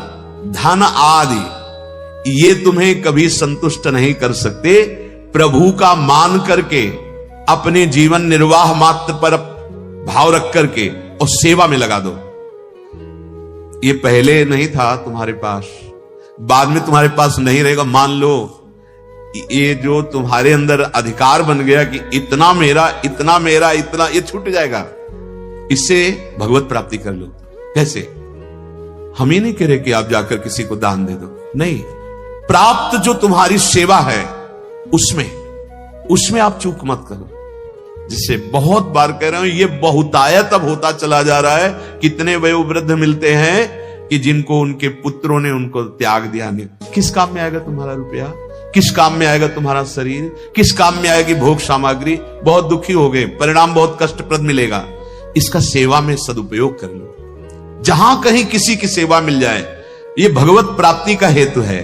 धन आदि, ये तुम्हें कभी संतुष्ट नहीं कर सकते। प्रभु का मान करके अपने जीवन निर्वाह मात्र पर भाव रख करके और सेवा में लगा दो। ये पहले नहीं था तुम्हारे पास, बाद में तुम्हारे पास नहीं रहेगा। मान लो ये जो तुम्हारे अंदर अधिकार बन गया कि इतना मेरा, इतना मेरा, इतना, ये छूट जाएगा। इससे भगवत प्राप्ति कर लो। कैसे? हम ही नहीं कह रहे कि आप जाकर किसी को दान दे दो, नहीं, प्राप्त जो तुम्हारी सेवा है उसमें आप चूक मत करो। जिससे बहुत बार कह रहा हूं, ये बहुतायत अब होता चला जा रहा है। कितने वयोवृद्ध मिलते हैं कि जिनको उनके पुत्रों ने उनको त्याग दिया। नहीं, किस काम में आएगा तुम्हारा रुपया, किस काम में आएगा तुम्हारा शरीर, किस काम में आएगी भोग सामग्री। बहुत दुखी हो गए, परिणाम बहुत कष्टप्रद मिलेगा। इसका सेवा में सदुपयोग कर लो। जहां कहीं किसी की सेवा मिल जाए, ये भगवत प्राप्ति का हेतु है।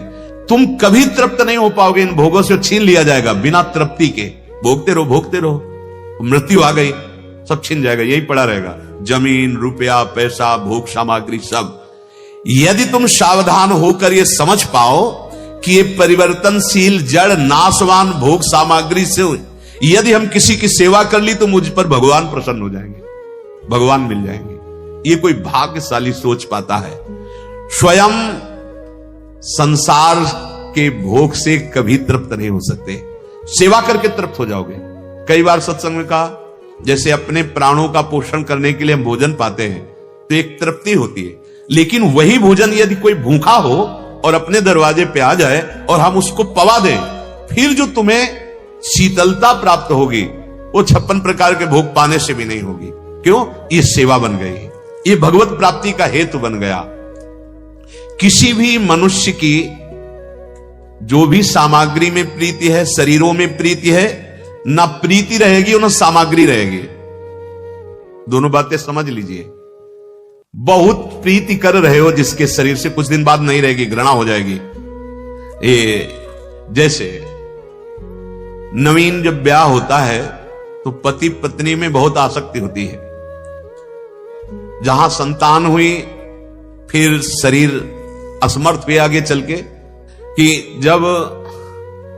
तुम कभी तृप्त नहीं हो पाओगे, इन भोगों से छीन लिया जाएगा बिना तृप्ति के। भोगते रहो, भोगते रहो, मृत्यु आ गई, सब छीन जाएगा, यही पड़ा रहेगा। जमीन, रुपया, पैसा, भोग सामग्री सब। यदि तुम सावधान होकर ये समझ पाओ कि ये परिवर्तनशील जड़ नाशवान भोग सामग्री से यदि हम किसी की सेवा कर ली तो मुझ पर भगवान प्रसन्न हो जाएंगे, भगवान मिल जाएंगे। ये कोई भाग्यशाली सोच पाता है। स्वयं संसार के भोग से कभी तृप्त नहीं हो सकते, सेवा करके तृप्त हो जाओगे। कई बार सत्संग में कहा, जैसे अपने प्राणों का पोषण करने के लिए हम भोजन पाते हैं तो एक तृप्ति होती है, लेकिन वही भोजन यदि कोई भूखा हो और अपने दरवाजे पे आ जाए और हम उसको पवा दें, फिर जो तुम्हें शीतलता प्राप्त होगी वो 56 प्रकार के भोग पाने से भी नहीं होगी। क्यों? ये सेवा बन गई, ये भगवत प्राप्ति का हेतु बन गया। किसी भी मनुष्य की जो भी सामग्री में प्रीति है, शरीरों में प्रीति है, ना प्रीति रहेगी और ना सामग्री रहेगी। दोनों बातें समझ लीजिए। बहुत प्रीति कर रहे हो जिसके शरीर से, कुछ दिन बाद नहीं रहेगी, घृणा हो जाएगी। ये जैसे नवीन जब ब्याह होता है तो पति पत्नी में बहुत आसक्ति होती है। जहां संतान हुई फिर शरीर असमर्थ हुए आगे चल के, कि जब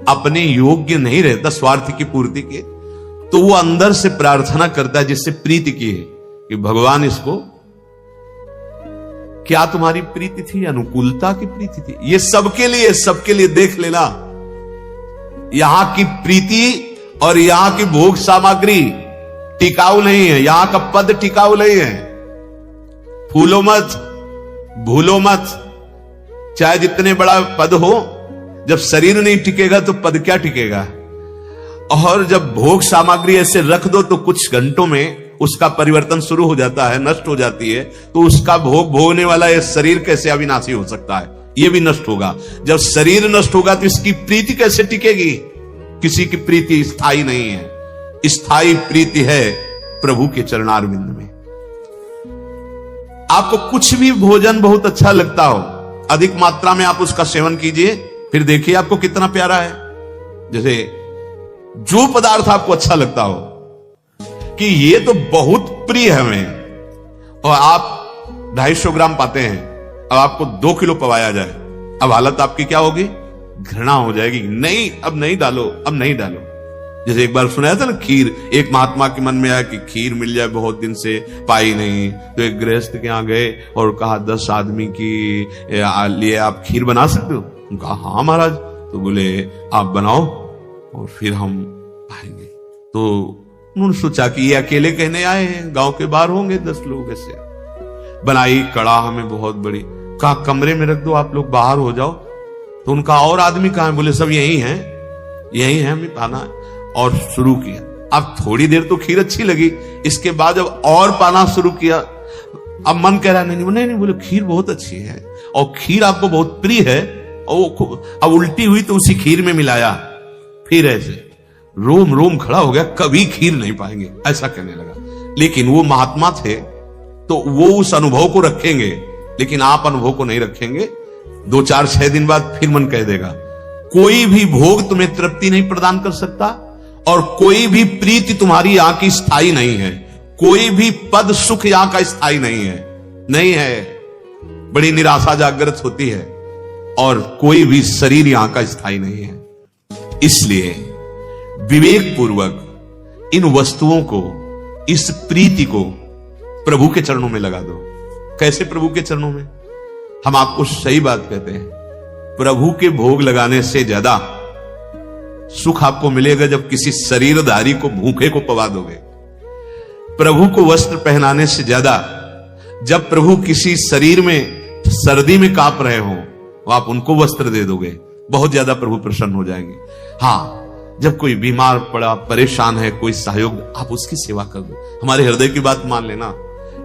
अपने योग्य नहीं रहता स्वार्थ की पूर्ति के, तो वो अंदर से प्रार्थना करता है जिससे प्रीति की है कि भगवान इसको, क्या तुम्हारी प्रीति थी, अनुकूलता की प्रीति थी। ये सबके लिए देख लेना। यहां की प्रीति और यहां की भोग सामग्री टिकाऊ नहीं है, यहां का पद टिकाऊ नहीं है। फूलो मत, भूलो मत। चाहे जितने बड़ा पद हो, जब शरीर नहीं टिकेगा तो पद क्या टिकेगा। और जब भोग सामग्री ऐसे रख दो तो कुछ घंटों में उसका परिवर्तन शुरू हो जाता है, नष्ट हो जाती है, तो उसका भोग भोगने वाला ये शरीर कैसे अविनाशी हो सकता है, ये भी नष्ट होगा। जब शरीर नष्ट होगा तो इसकी प्रीति कैसे टिकेगी। किसी की प्रीति स्थायी नहीं है। स्थायी प्रीति है प्रभु के चरणारविंद में। आपको कुछ भी भोजन बहुत अच्छा लगता हो, अधिक मात्रा में आप उसका सेवन कीजिए, फिर देखिए आपको कितना प्यारा है। जैसे जो पदार्थ आपको अच्छा लगता हो कि ये तो बहुत प्रिय है हमें, और आप 250 ग्राम पाते हैं, अब आपको 2 किलो पवाया जाए, अब हालत आपकी क्या होगी, घृणा हो जाएगी। नहीं, अब नहीं डालो, अब नहीं डालो। जैसे एक बार सुनाया था ना, खीर, एक महात्मा के मन में आया कि खीर मिल जाए, बहुत दिन से पाई नहीं, तो एक गृहस्थ के यहां गए और कहा 10 आदमी की लिए आप खीर बना सकते हो। कहा हाँ महाराज। तो बोले आप बनाओ और फिर हम आएंगे। तो उन्होंने सोचा कि ये अकेले कहने आए हैं, गांव के बाहर होंगे 10 लोग। ऐसे बनाई कड़ाह में बहुत बड़ी, कहा कमरे में रख दो, आप लोग बाहर हो जाओ। तो उनका और आदमी कहां है, बोले सब यही हैं, यही है, हमें पाना है। और शुरू किया। अब थोड़ी देर तो खीर अच्छी लगी, इसके बाद जब और पाना शुरू किया, अब मन कह रहा नहीं, बोले खीर बहुत अच्छी है और खीर आपको बहुत प्रिय है, और अब उल्टी हुई तो उसी खीर में मिलाया। फिर ऐसे रोम रोम खड़ा हो गया, कभी खीर नहीं पाएंगे, ऐसा कहने लगा। लेकिन वो महात्मा थे तो वो उस अनुभव को रखेंगे, लेकिन आप अनुभव को नहीं रखेंगे। 2, 4, 6 दिन बाद फिर मन कह देगा। कोई भी भोग तुम्हें तृप्ति नहीं प्रदान कर सकता, और कोई भी प्रीति तुम्हारी यहां की स्थायी नहीं है। कोई भी पद सुख यहां का स्थायी नहीं है, नहीं है। बड़ी निराशा जागृत होती है, और कोई भी शरीर यहां का स्थायी नहीं है। इसलिए विवेक पूर्वक इन वस्तुओं को, इस प्रीति को प्रभु के चरणों में लगा दो। कैसे प्रभु के चरणों में? हम आपको सही बात कहते हैं, प्रभु के भोग लगाने से ज्यादा सुख आपको मिलेगा जब किसी शरीरधारी को, भूखे को पवा दोगे। प्रभु को वस्त्र पहनाने से ज्यादा जब प्रभु किसी शरीर में सर्दी में कांप रहे हो, आप उनको वस्त्र दे दोगे, बहुत ज्यादा प्रभु प्रसन्न हो जाएंगे। हाँ, जब कोई बीमार पड़ा, परेशान है, कोई सहयोग, आप उसकी सेवा कर दो। हमारे हृदय की बात मान लेना।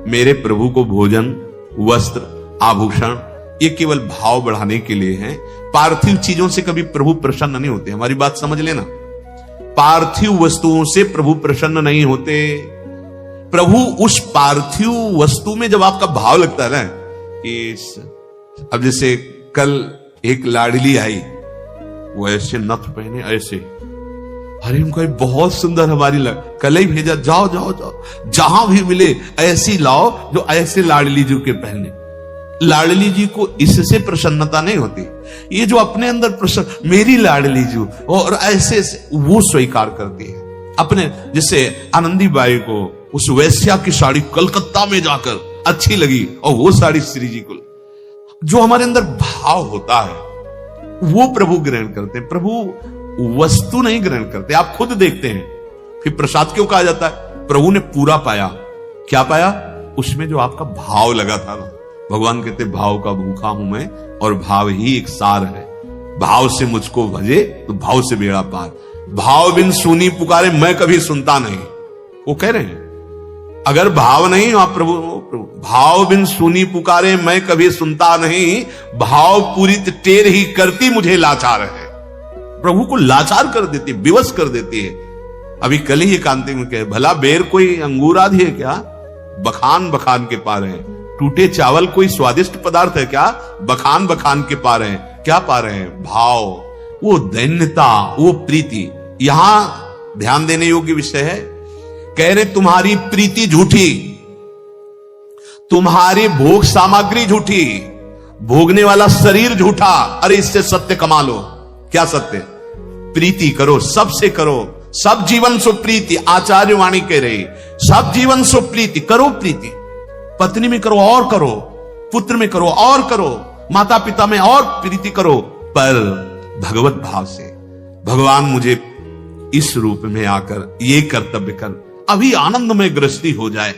मेरे प्रभु को भोजन, वस्त्र, आभूषण ये केवल भाव बढ़ाने के लिए हैं। पार्थिव चीजों से कभी प्रभु प्रसन्न नहीं होते, हमारी बात समझ लेना। पार्थिव वस्तुओं से प्रभु प्रसन्न नहीं होते। प्रभु उस पार्थिव वस्तु में जब आपका भाव लगता है ना कि अब जैसे कल एक लाडली आई, वो ऐसे नथ पहने, ऐसे, अरे उनको बहुत सुंदर हमारी कल ही भेजा, जाओ जाओ जाओ, जहां भी मिले ऐसी लाओ जो ऐसे लाडली जी के पहने। लाडली जी को इससे प्रसन्नता नहीं होती, ये जो अपने अंदर प्रसन्न, मेरी लाडली जी, और ऐसे वो स्वीकार करती है अपने। जैसे आनंदी बाई को उस वैश्या की साड़ी कलकत्ता में जाकर अच्छी लगी, और वो साड़ी श्री जी को, जो हमारे अंदर भाव होता है वो प्रभु ग्रहण करते हैं। प्रभु वस्तु नहीं ग्रहण करते। आप खुद देखते हैं, फिर प्रसाद क्यों कहा जाता है? प्रभु ने पूरा पाया। क्या पाया? उसमें जो आपका भाव लगा था ना। भगवान कहते भाव का भूखा हूं मैं, और भाव ही एक सार है। भाव से मुझको भजे तो भाव से बेड़ा पार। भाव बिन सुनी पुकारे मैं कभी सुनता नहीं, वो कह रहे हैं। अगर भाव नहीं हो आप प्रभु, भाव बिन सुनी पुकारे मैं कभी सुनता नहीं, भाव पूरी टेर ही करती मुझे लाचार है। प्रभु को लाचार कर देती, विवश कर देती है। अभी कल ही एकांतिक में कहे, भला बेर कोई अंगूर आदि है क्या, बखान बखान के पा रहे हैं। टूटे चावल कोई स्वादिष्ट पदार्थ है क्या, बखान बखान के पा रहे हैं। क्या पा रहे हैं? भाव, वो दैन्यता, वो प्रीति। यहां ध्यान देने योग्य विषय है। कह रहे तुम्हारी प्रीति झूठी, तुम्हारी भोग सामग्री झूठी, भोगने वाला शरीर झूठा। अरे इससे सत्य कमा लो। क्या सत्य? प्रीति करो, सबसे करो, सब जीवन सो प्रीति। आचार्य वाणी कह रही, सब जीवन सो प्रीति। करो प्रीति, पत्नी में करो और करो, पुत्र में करो और करो, माता पिता में और प्रीति करो, पर भगवत भाव से। भगवान मुझे इस रूप में आकर ये कर्तव्य कर, अभी आनंद में गृहस्थी हो जाए।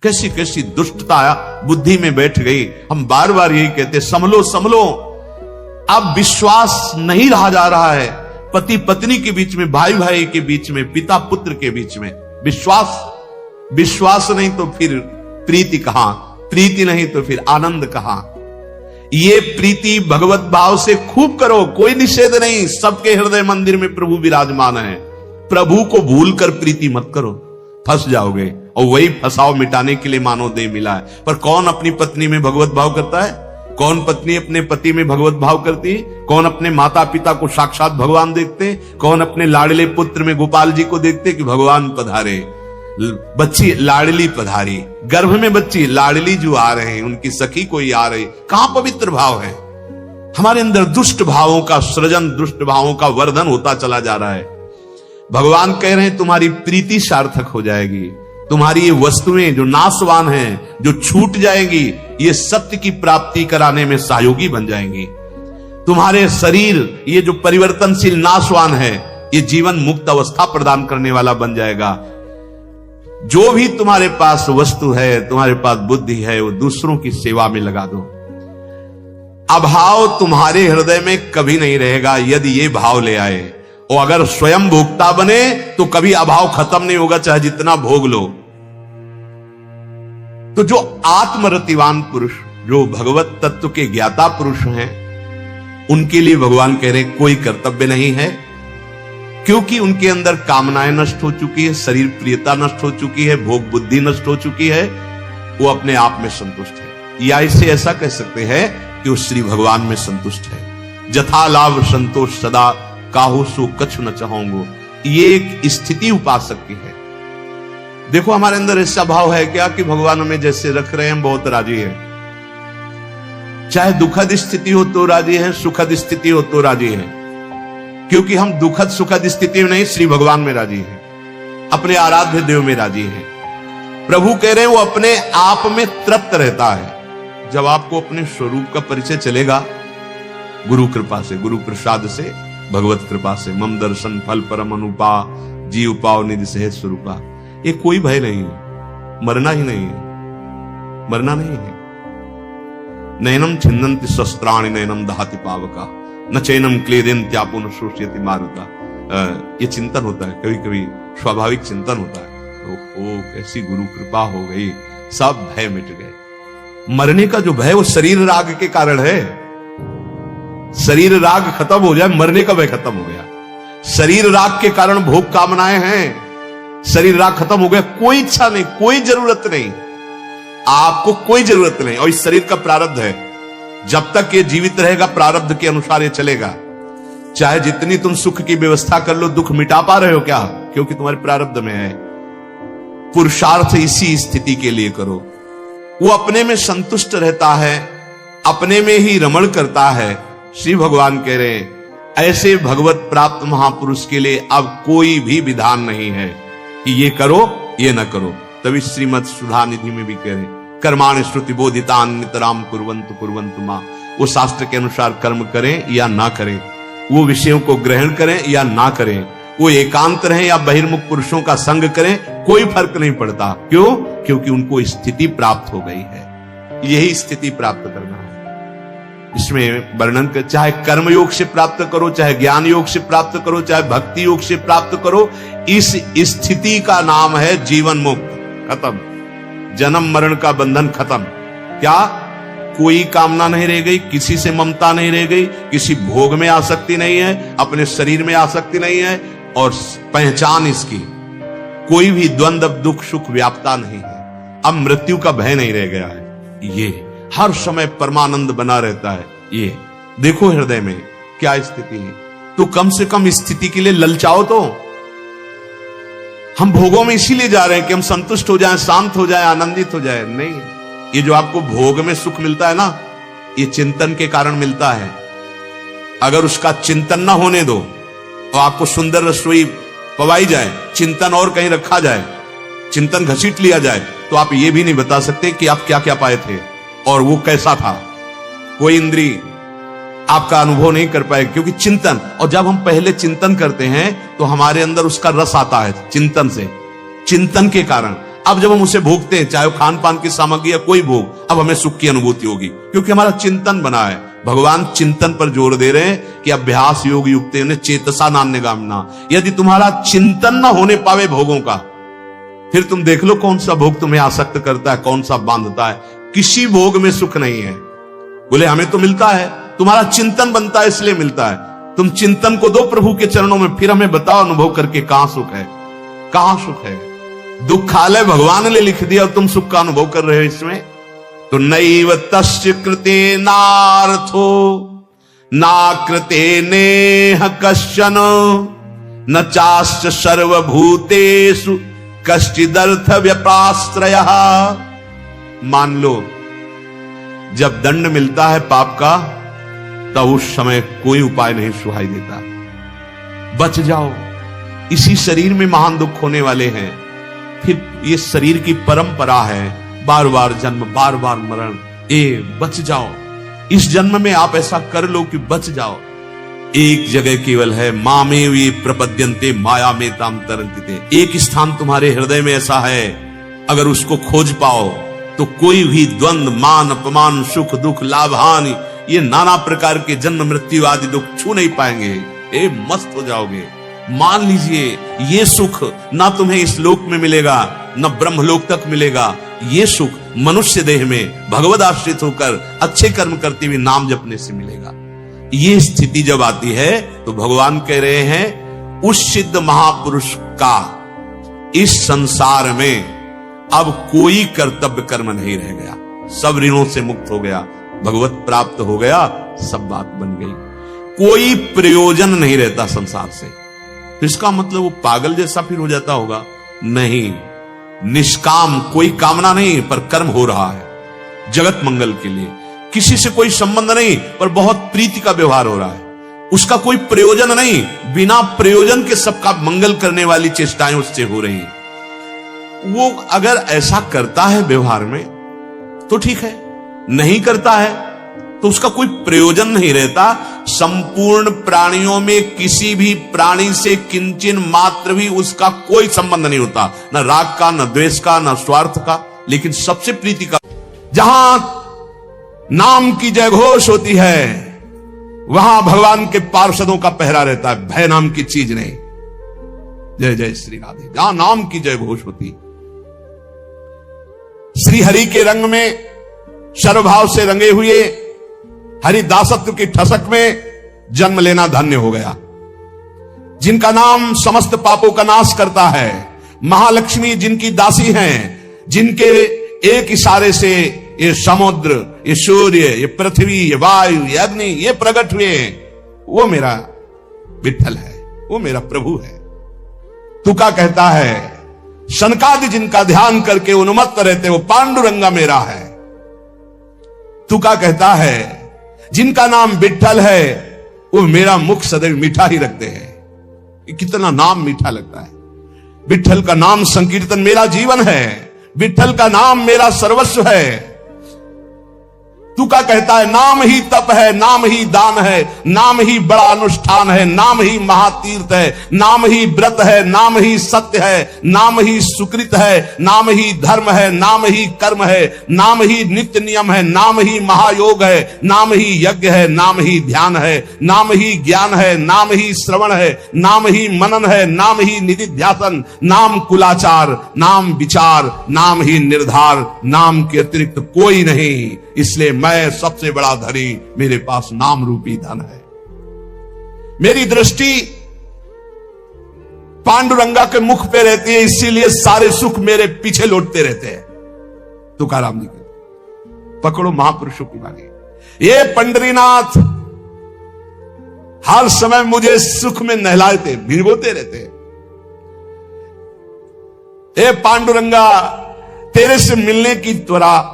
कैसी कैसी दुष्टता बुद्धि में बैठ गई। हम बार बार यही कहते, संभलो संभलो। अब विश्वास नहीं रहा जा रहा है, पति पत्नी के बीच में, भाई भाई के बीच में, पिता पुत्र के बीच में। विश्वास नहीं तो फिर प्रीति कहां, प्रीति नहीं तो फिर आनंद कहां। ये प्रीति भगवत भाव से खूब करो, कोई निषेध नहीं। सबके हृदय मंदिर में प्रभु विराजमान है। प्रभु को भूलकर प्रीति मत करो, फंस जाओगे। और वही फंसाव मिटाने के लिए मानव देह मिला है। पर कौन अपनी पत्नी में भगवत भाव करता है? कौन पत्नी अपने पति में भगवत भाव करती है? कौन अपने माता पिता को साक्षात भगवान देखते? कौन अपने लाडले पुत्र में गोपाल जी को देखते कि भगवान पधारे? बच्ची लाडली पधारी, गर्भ में बच्ची लाडली जो आ रहे हैं, उनकी सखी कोई आ रही, कहां पवित्र भाव है? हमारे अंदर दुष्ट भावों का सृजन, दुष्ट भावों का वर्धन होता चला जा रहा है। भगवान कह रहे हैं तुम्हारी प्रीति सार्थक हो जाएगी। तुम्हारी ये वस्तुएं जो नाशवान हैं, जो छूट जाएंगी, ये सत्य की प्राप्ति कराने में सहयोगी बन जाएंगी। तुम्हारे शरीर ये जो परिवर्तनशील नाशवान है, ये जीवन मुक्त अवस्था प्रदान करने वाला बन जाएगा। जो भी तुम्हारे पास वस्तु है, तुम्हारे पास बुद्धि है, वो दूसरों की सेवा में लगा दो। अभाव तुम्हारे हृदय में कभी नहीं रहेगा यदि ये भाव ले आए। और अगर स्वयं भोक्ता बने तो कभी अभाव खत्म नहीं होगा, चाहे जितना भोग लो। तो जो आत्मरतिवान पुरुष, जो भगवत तत्व के ज्ञाता पुरुष हैं, उनके लिए भगवान कह रहे कोई कर्तव्य नहीं है, क्योंकि उनके अंदर कामनाएं नष्ट हो चुकी है, शरीर प्रियता नष्ट हो चुकी है, भोग बुद्धि नष्ट हो चुकी है। वो अपने आप में संतुष्ट है। या इसे ऐसा कह सकते हैं कि वो श्री भगवान में संतुष्ट है। जथा लाभ संतोष सदा, काहू सो कछु न चाहूंगो। ये एक स्थिति उपासक की है। देखो हमारे अंदर ऐसा भाव है क्या कि भगवान हमें जैसे रख रहे हैं बहुत राजी है। चाहे दुखद स्थिति हो तो राजी है, सुखद स्थिति हो तो राजी है। क्योंकि हम दुखद सुखद स्थिति में नहीं, श्री भगवान में राजी है, अपने आराध्य देव में राजी है। प्रभु कह रहे हैं वो अपने आप में तृप्त रहता है। जब आपको अपने स्वरूप का परिचय चलेगा, गुरु कृपा से, गुरु प्रसाद से, भगवत कृपा से, मम दर्शन फल परम अनुपा, जीव पाव निधि सहज स्वरूपा। ये कोई भय नहीं है, मरना ही नहीं है, मरना नहीं है। नैनम छिन्नन्ति शस्त्राणि नैनम दहाति पावका, न चैनम क्लेदेन त्यापो न शोष्यति मारुता। ये चिंतन होता है, कभी कभी स्वाभाविक चिंतन होता है। ओहो कैसी गुरु कृपा हो गई, सब भय मिट गए। मरने का जो भय वो शरीर राग के कारण है। शरीर राग खत्म हो जाए, मरने का भय खत्म हो गया। शरीर राग के कारण भोग कामनाएं हैं, शरीर राग खत्म हो गया, कोई इच्छा नहीं, कोई जरूरत नहीं, आपको कोई जरूरत नहीं। और इस शरीर का प्रारब्ध है, जब तक ये जीवित रहेगा प्रारब्ध के अनुसार ये चलेगा। चाहे जितनी तुम सुख की व्यवस्था कर लो, दुख मिटा पा रहे हो क्या? क्योंकि तुम्हारे प्रारब्ध में है। पुरुषार्थ इसी स्थिति के लिए करो। वो अपने में संतुष्ट रहता है, अपने में ही रमण करता है। श्री भगवान कह रहे हैं ऐसे भगवत प्राप्त महापुरुष के लिए अब कोई भी विधान नहीं है कि ये करो ये न करो। तभी श्रीमद सुधा निधि में भी कह रहे कर्माणि श्रुति बोधितान नितराम कुर्वन्तु कुर्वन्तु मां। वो शास्त्र के अनुसार कर्म करें या ना करें, वो विषयों को ग्रहण करें या ना करें, वो एकांत रहें या बहिर्मुख पुरुषों का संग करें, कोई फर्क नहीं पड़ता। क्यों? क्योंकि उनको स्थिति प्राप्त हो गई है। यही स्थिति प्राप्त करना है। इसमें वर्णन कर, चाहे कर्म योग से प्राप्त करो, चाहे ज्ञान योग से प्राप्त करो, चाहे भक्ति योग से प्राप्त करो, इस स्थिति का नाम है जीवन मुक्त। खत्म, जन्म मरण का बंधन खत्म। क्या? कोई कामना नहीं रह गई, किसी से ममता नहीं रह गई, किसी भोग में आसक्ति नहीं है, अपने शरीर में आसक्ति नहीं है, और पहचान इसकी कोई भी द्वंद्व दुख सुख व्यापता नहीं है। अब मृत्यु का भय नहीं रह गया है। ये हर समय परमानंद बना रहता है। ये देखो हृदय में क्या स्थिति है। तो कम से कम स्थिति के लिए ललचाओ। तो हम भोगों में इसीलिए जा रहे हैं कि हम संतुष्ट हो जाएं, शांत हो जाएं, आनंदित हो जाएं। नहीं, ये जो आपको भोग में सुख मिलता है ना, ये चिंतन के कारण मिलता है। अगर उसका चिंतन ना होने दो और आपको सुंदर रसोई पवाई जाए, चिंतन और कहीं रखा जाए, चिंतन घसीट लिया जाए, तो आप ये भी नहीं बता सकते कि आप क्या क्या पाए थे और वो कैसा था। कोई इंद्री आपका अनुभव नहीं कर पाए, क्योंकि चिंतन, और जब हम पहले चिंतन करते हैं तो हमारे अंदर उसका रस आता है चिंतन से, चिंतन के कारण। अब जब हम उसे भोगते हैं, चाहे खान पान की सामग्री या कोई भोग, अब हमें सुख की अनुभूति होगी, क्योंकि हमारा चिंतन बना है। भगवान चिंतन पर जोर दे रहे हैं कि अभ्यास योग युक्त चेतसा नान्यगामिना। यदि तुम्हारा चिंतन ना होने पावे भोगों का, फिर तुम देख लो कौन सा भोग तुम्हें आसक्त करता है, कौन सा बांधता है। किसी भोग में सुख नहीं है। बोले हमें तो मिलता है, तुम्हारा चिंतन बनता है इसलिए मिलता है। तुम चिंतन को दो प्रभु के चरणों में, फिर हमें बताओ अनुभव करके कहां सुख है, कहां सुख है। दुखालय भगवान ने लिख दिया और तुम सुख का अनुभव कर रहे हो इसमें। तो नैव तस्य कृते नार्थो ना कृते नेह कश्चन न चाश्च सर्वभूतेषु कश्चिदर्थ व्यपाश्रयः। मान लो जब दंड मिलता है पाप का, तब उस समय कोई उपाय नहीं सुहाई देता। बच जाओ, इसी शरीर में महान दुख होने वाले हैं। फिर ये शरीर की परंपरा है, बार बार जन्म, बार बार मरण। बच जाओ, इस जन्म में आप ऐसा कर लो कि बच जाओ। एक जगह केवल है, मामेव ये प्रपद्यन्ते माया में ताम तरन्ति। एक स्थान तुम्हारे हृदय में ऐसा है, अगर उसको खोज पाओ तो कोई भी द्वंद्व, मान अपमान, सुख दुख, लाभ हानि, ये नाना प्रकार के जन्म मृत्यु आदि दुख छू नहीं पाएंगे। मस्त हो जाओगे। मान लीजिए ये सुख ना तुम्हें इस लोक में मिलेगा, न ब्रह्मलोक तक मिलेगा। ये सुख मनुष्य देह में भगवद आश्रित होकर अच्छे कर्म करते हुए नाम जपने से मिलेगा। ये स्थिति जब आती है तो भगवान कह रहे हैं उस सिद्ध महापुरुष का इस संसार में अब कोई कर्तव्य कर्म नहीं रह गया, सब ऋणों से मुक्त हो गया, भगवत प्राप्त हो गया, सब बात बन गई। कोई प्रयोजन नहीं रहता संसार से। तो इसका मतलब वो पागल जैसा फिर हो जाता होगा? नहीं, निष्काम, कोई कामना नहीं पर कर्म हो रहा है जगत मंगल के लिए। किसी से कोई संबंध नहीं पर बहुत प्रीति का व्यवहार हो रहा है। उसका कोई प्रयोजन नहीं, बिना प्रयोजन के सबका मंगल करने वाली चेष्टाएं उससे हो रही। वो अगर ऐसा करता है व्यवहार में तो ठीक है, नहीं करता है तो उसका कोई प्रयोजन नहीं रहता। संपूर्ण प्राणियों में किसी भी प्राणी से किंचन मात्र भी उसका कोई संबंध नहीं होता, न राग का, न द्वेष का, न स्वार्थ का, लेकिन सबसे प्रीति का। जहां नाम की जय घोष होती है वहां भगवान के पार्षदों का पहरा रहता है, भय नाम की चीज नहीं। जय जय श्री राधे। जहां नाम की जय घोष होती, श्री हरि के रंग में सर्वभाव से रंगे हुए हरिदासत्व की ठसक में जन्म लेना धन्य हो गया। जिनका नाम समस्त पापों का नाश करता है, महालक्ष्मी जिनकी दासी हैं, जिनके एक इशारे से ये समुद्र, ये सूर्य, ये पृथ्वी, ये वायु, ये अग्नि, ये प्रकट हुए, वो मेरा विठ्ठल है, वो मेरा प्रभु है। तू क्या कहता है, शनकादि जिनका ध्यान करके उन्मत्त रहते, वो पांडुरंगा मेरा है। तू क्या कहता है, जिनका नाम विठ्ठल है वो मेरा मुख सदैव मीठा ही रखते हैं। कितना नाम मीठा लगता है। विठ्ठल का नाम संकीर्तन मेरा जीवन है, विठ्ठल का नाम मेरा सर्वस्व है। तू क्या कहता है, नाम ही तप है, नाम ही दान है, नाम ही बड़ा अनुष्ठान है, नाम ही महातीर्थ है, नाम ही व्रत है, नाम ही सत्य है, नाम ही सुकृत है, नाम ही धर्म है, नाम ही कर्म है, नाम ही नित्य नियम है, नाम ही महायोग है, नाम ही यज्ञ है, नाम ही ध्यान है, नाम ही ज्ञान है, नाम ही श्रवण है, नाम ही मनन है, नाम ही निधिध्यासन, नाम कुलाचार, नाम विचार, नाम ही निर्धार, नाम के अतिरिक्त कोई नहीं। इसलिए मैं सबसे बड़ा धनी, मेरे पास नाम रूपी धन है। मेरी दृष्टि पांडुरंगा के मुख पे रहती है, इसीलिए सारे सुख मेरे पीछे लौटते रहते हैं। तुकाराम जी के पकड़ो महापुरुषों की बाणी। ये पंडरीनाथ हर समय मुझे सुख में नहलाते, भिगोते रहते। ए पांडुरंगा, तेरे से मिलने की त्वरा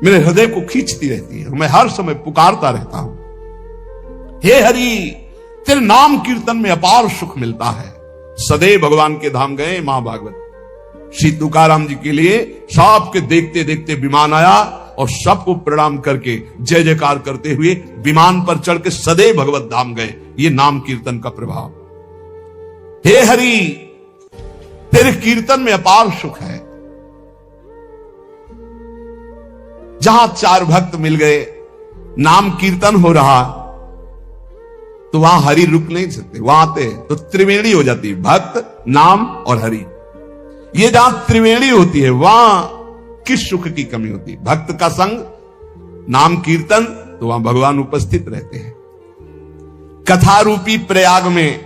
मेरे हृदय को खींचती रहती है, मैं हर समय पुकारता रहता हूं। हे हरि, तेरे नाम कीर्तन में अपार सुख मिलता है। सदैव भगवान के धाम गए महाभागवत। श्री तुकाराम जी के लिए सबके देखते देखते विमान आया और सबको प्रणाम करके जय जयकार करते हुए विमान पर चढ़ के सदैव भगवत धाम गए। ये नाम कीर्तन का प्रभाव। हे हरि, तेरे कीर्तन में अपार सुख है। जहां चार भक्त मिल गए, नाम कीर्तन हो रहा, तो वहां हरि रुक नहीं सकते, वहां आते तो त्रिवेणी हो जाती, भक्त, नाम और हरि। ये जहां त्रिवेणी होती है वहां किस सुख की कमी होती है? भक्त का संग, नाम कीर्तन, तो वहां भगवान उपस्थित रहते हैं। कथा रूपी प्रयाग में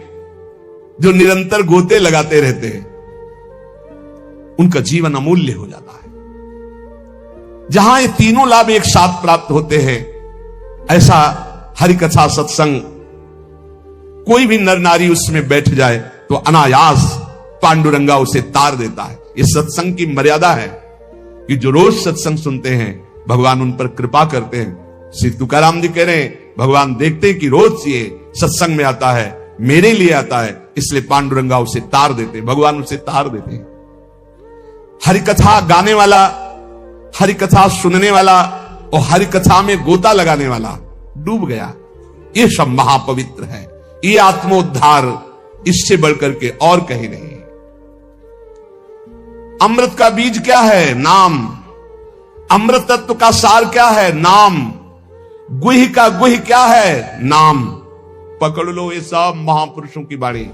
जो निरंतर गोते लगाते रहते हैं, उनका जीवन अमूल्य हो जाता है। जहां ये तीनों लाभ एक साथ प्राप्त होते हैं, ऐसा हरि कथा सत्संग, कोई भी नर नारी उसमें बैठ जाए तो अनायास पांडुरंगा उसे तार देता है। ये सत्संग की मर्यादा है कि जो रोज सत्संग सुनते हैं, भगवान उन पर कृपा करते हैं। श्री तुकाराम जी कह रहे हैं, भगवान देखते हैं कि रोज ये सत्संग में आता है, मेरे लिए आता है, इसलिए पांडुरंगा उसे तार देते हैं, भगवान उसे तार देते हैं। हरिकथा गाने वाला, हरिकथा सुनने वाला और हरिकथा में गोता लगाने वाला डूब गया। ये सब महापवित्र है। ये आत्मोद्धार इससे बढ़कर के और कहीं नहीं। अमृत का बीज क्या है? नाम। अमृत तत्व का सार क्या है? नाम। गुह का गुह क्या है? नाम। पकड़ लो ये सब महापुरुषों की बाणी।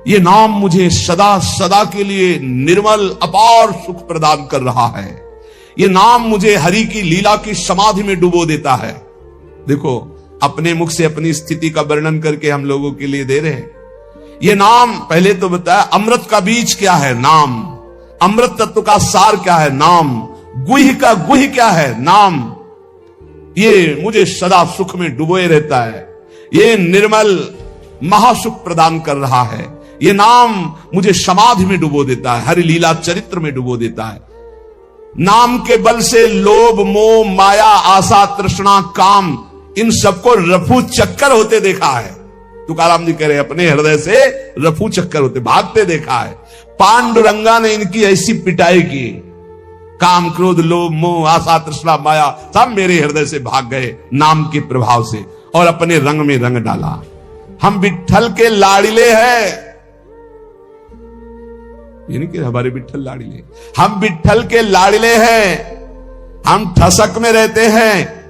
ये नाम मुझे सदा सदा के लिए निर्मल अपार सुख प्रदान कर रहा है। ये नाम मुझे हरि की लीला की समाधि में डुबो देता है। देखो, अपने मुख से अपनी स्थिति का वर्णन करके हम लोगों के लिए दे रहे हैं। ये नाम, पहले तो बताया अमृत का बीज क्या है? नाम। अमृत तत्व का सार क्या है? नाम। गुह का गुह क्या है? नाम। ये मुझे सदा सुख में डुबोए रहता है। ये निर्मल महासुख प्रदान कर रहा है। ये नाम मुझे समाधि में डुबो देता है, हरि लीला चरित्र में डुबो देता है। नाम के बल से लोभ, मोह, माया, आशा, तृष्णा, काम, इन सबको रफू चक्कर होते देखा है। तुकाराम जी कह रहे अपने हृदय से रफू चक्कर होते, भागते देखा है। पांडुरंगा ने इनकी ऐसी पिटाई की, काम, क्रोध, लोभ, मोह, आशा, तृष्णा, माया सब मेरे हृदय से भाग गए नाम के प्रभाव से, और अपने रंग में रंग डाला। हम विट्ठल के लाड़िले हैं, ये नहीं कि हमारे विट्ठल लाड़िले, हम विट्ठल के लाड़िले हैं। हम ठसक में रहते हैं,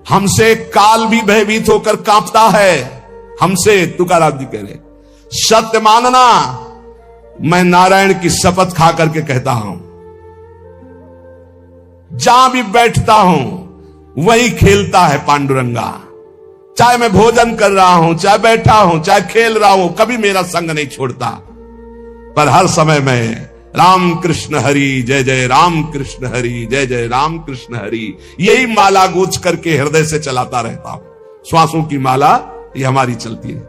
हमसे काल भी भयभीत होकर कांपता है। हमसे, तुकाराम जी कह रहे, सत्य मानना, मैं नारायण की शपथ खा करके कहता हूं, जहां भी बैठता हूं वही खेलता है पांडुरंगा। चाहे मैं भोजन कर रहा हूं, चाहे बैठा हूं, चाहे खेल रहा हूं, कभी मेरा संग नहीं छोड़ता। पर हर समय में राम कृष्ण हरि, जय जय राम कृष्ण हरि, जय जय राम कृष्ण हरि, यही माला गूंज करके हृदय से चलाता रहता हूं। श्वासों की माला ये हमारी चलती है।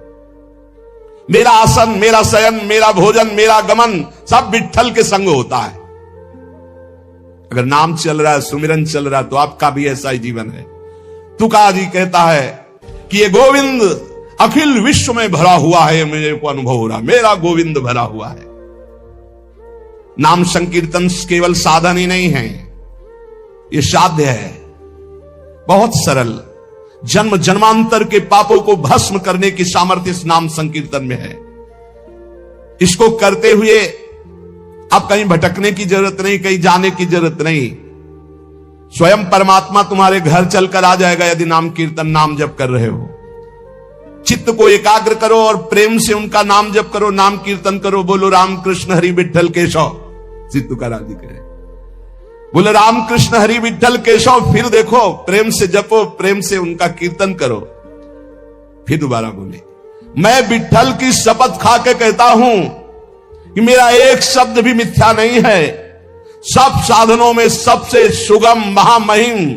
मेरा आसन, मेरा शयन, मेरा भोजन, मेरा गमन सब विट्ठल के संग होता है। अगर नाम चल रहा है, सुमिरन चल रहा है, तो आपका भी ऐसा ही जीवन है। तुका जी कहता है कि ये गोविंद अखिल विश्व में भरा हुआ है, मेरे को अनुभव हो रहा, मेरा गोविंद भरा हुआ है। नाम संकीर्तन केवल साधन ही नहीं है, ये साध्य है, बहुत सरल। जन्म जन्मांतर के पापों को भस्म करने की सामर्थ्य इस नाम संकीर्तन में है। इसको करते हुए अब कहीं भटकने की जरूरत नहीं, कहीं जाने की जरूरत नहीं। स्वयं परमात्मा तुम्हारे घर चलकर आ जाएगा यदि नाम कीर्तन, नाम जप कर रहे हो। चित्त को एकाग्र करो और प्रेम से उनका नाम जप करो, नाम कीर्तन करो। बोलो राम कृष्ण हरि विट्ठल केशव, तुकाराम जी कहे, बोले राम कृष्ण हरि विट्ठल केशव। फिर देखो, प्रेम से जपो, प्रेम से उनका कीर्तन करो। फिर दोबारा बोले, मैं विट्ठल की शपथ खा के कहता हूं कि मेरा एक शब्द भी मिथ्या नहीं है। सब साधनों में सबसे सुगम, महामहिम,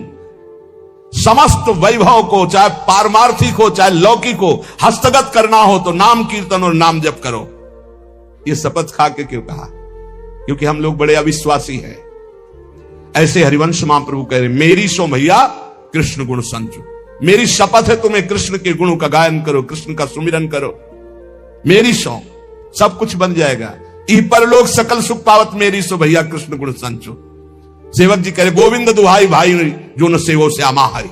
समस्त वैभव को, चाहे पारमार्थिक हो चाहे लौकिक हो, हस्तगत करना हो तो नाम कीर्तन और नाम जप करो। ये शपथ खा के क्यों कहा? क्योंकि हम लोग बड़े अविश्वासी हैं। ऐसे हरिवंश महाप्रभु कह रहे, मेरी सो भैया कृष्ण गुण संचो। मेरी शपथ है तुम्हें कृष्ण के गुणों का गायन करो, कृष्ण का सुमिरन करो। मेरी सो सब कुछ बन जाएगा। इह पर लोग सकल सुख पावत, मेरी सो भैया कृष्ण गुण संचो। सेवक जी कह रहे, गोविंद दुहाई भाई जो न सेवो श्यामा है।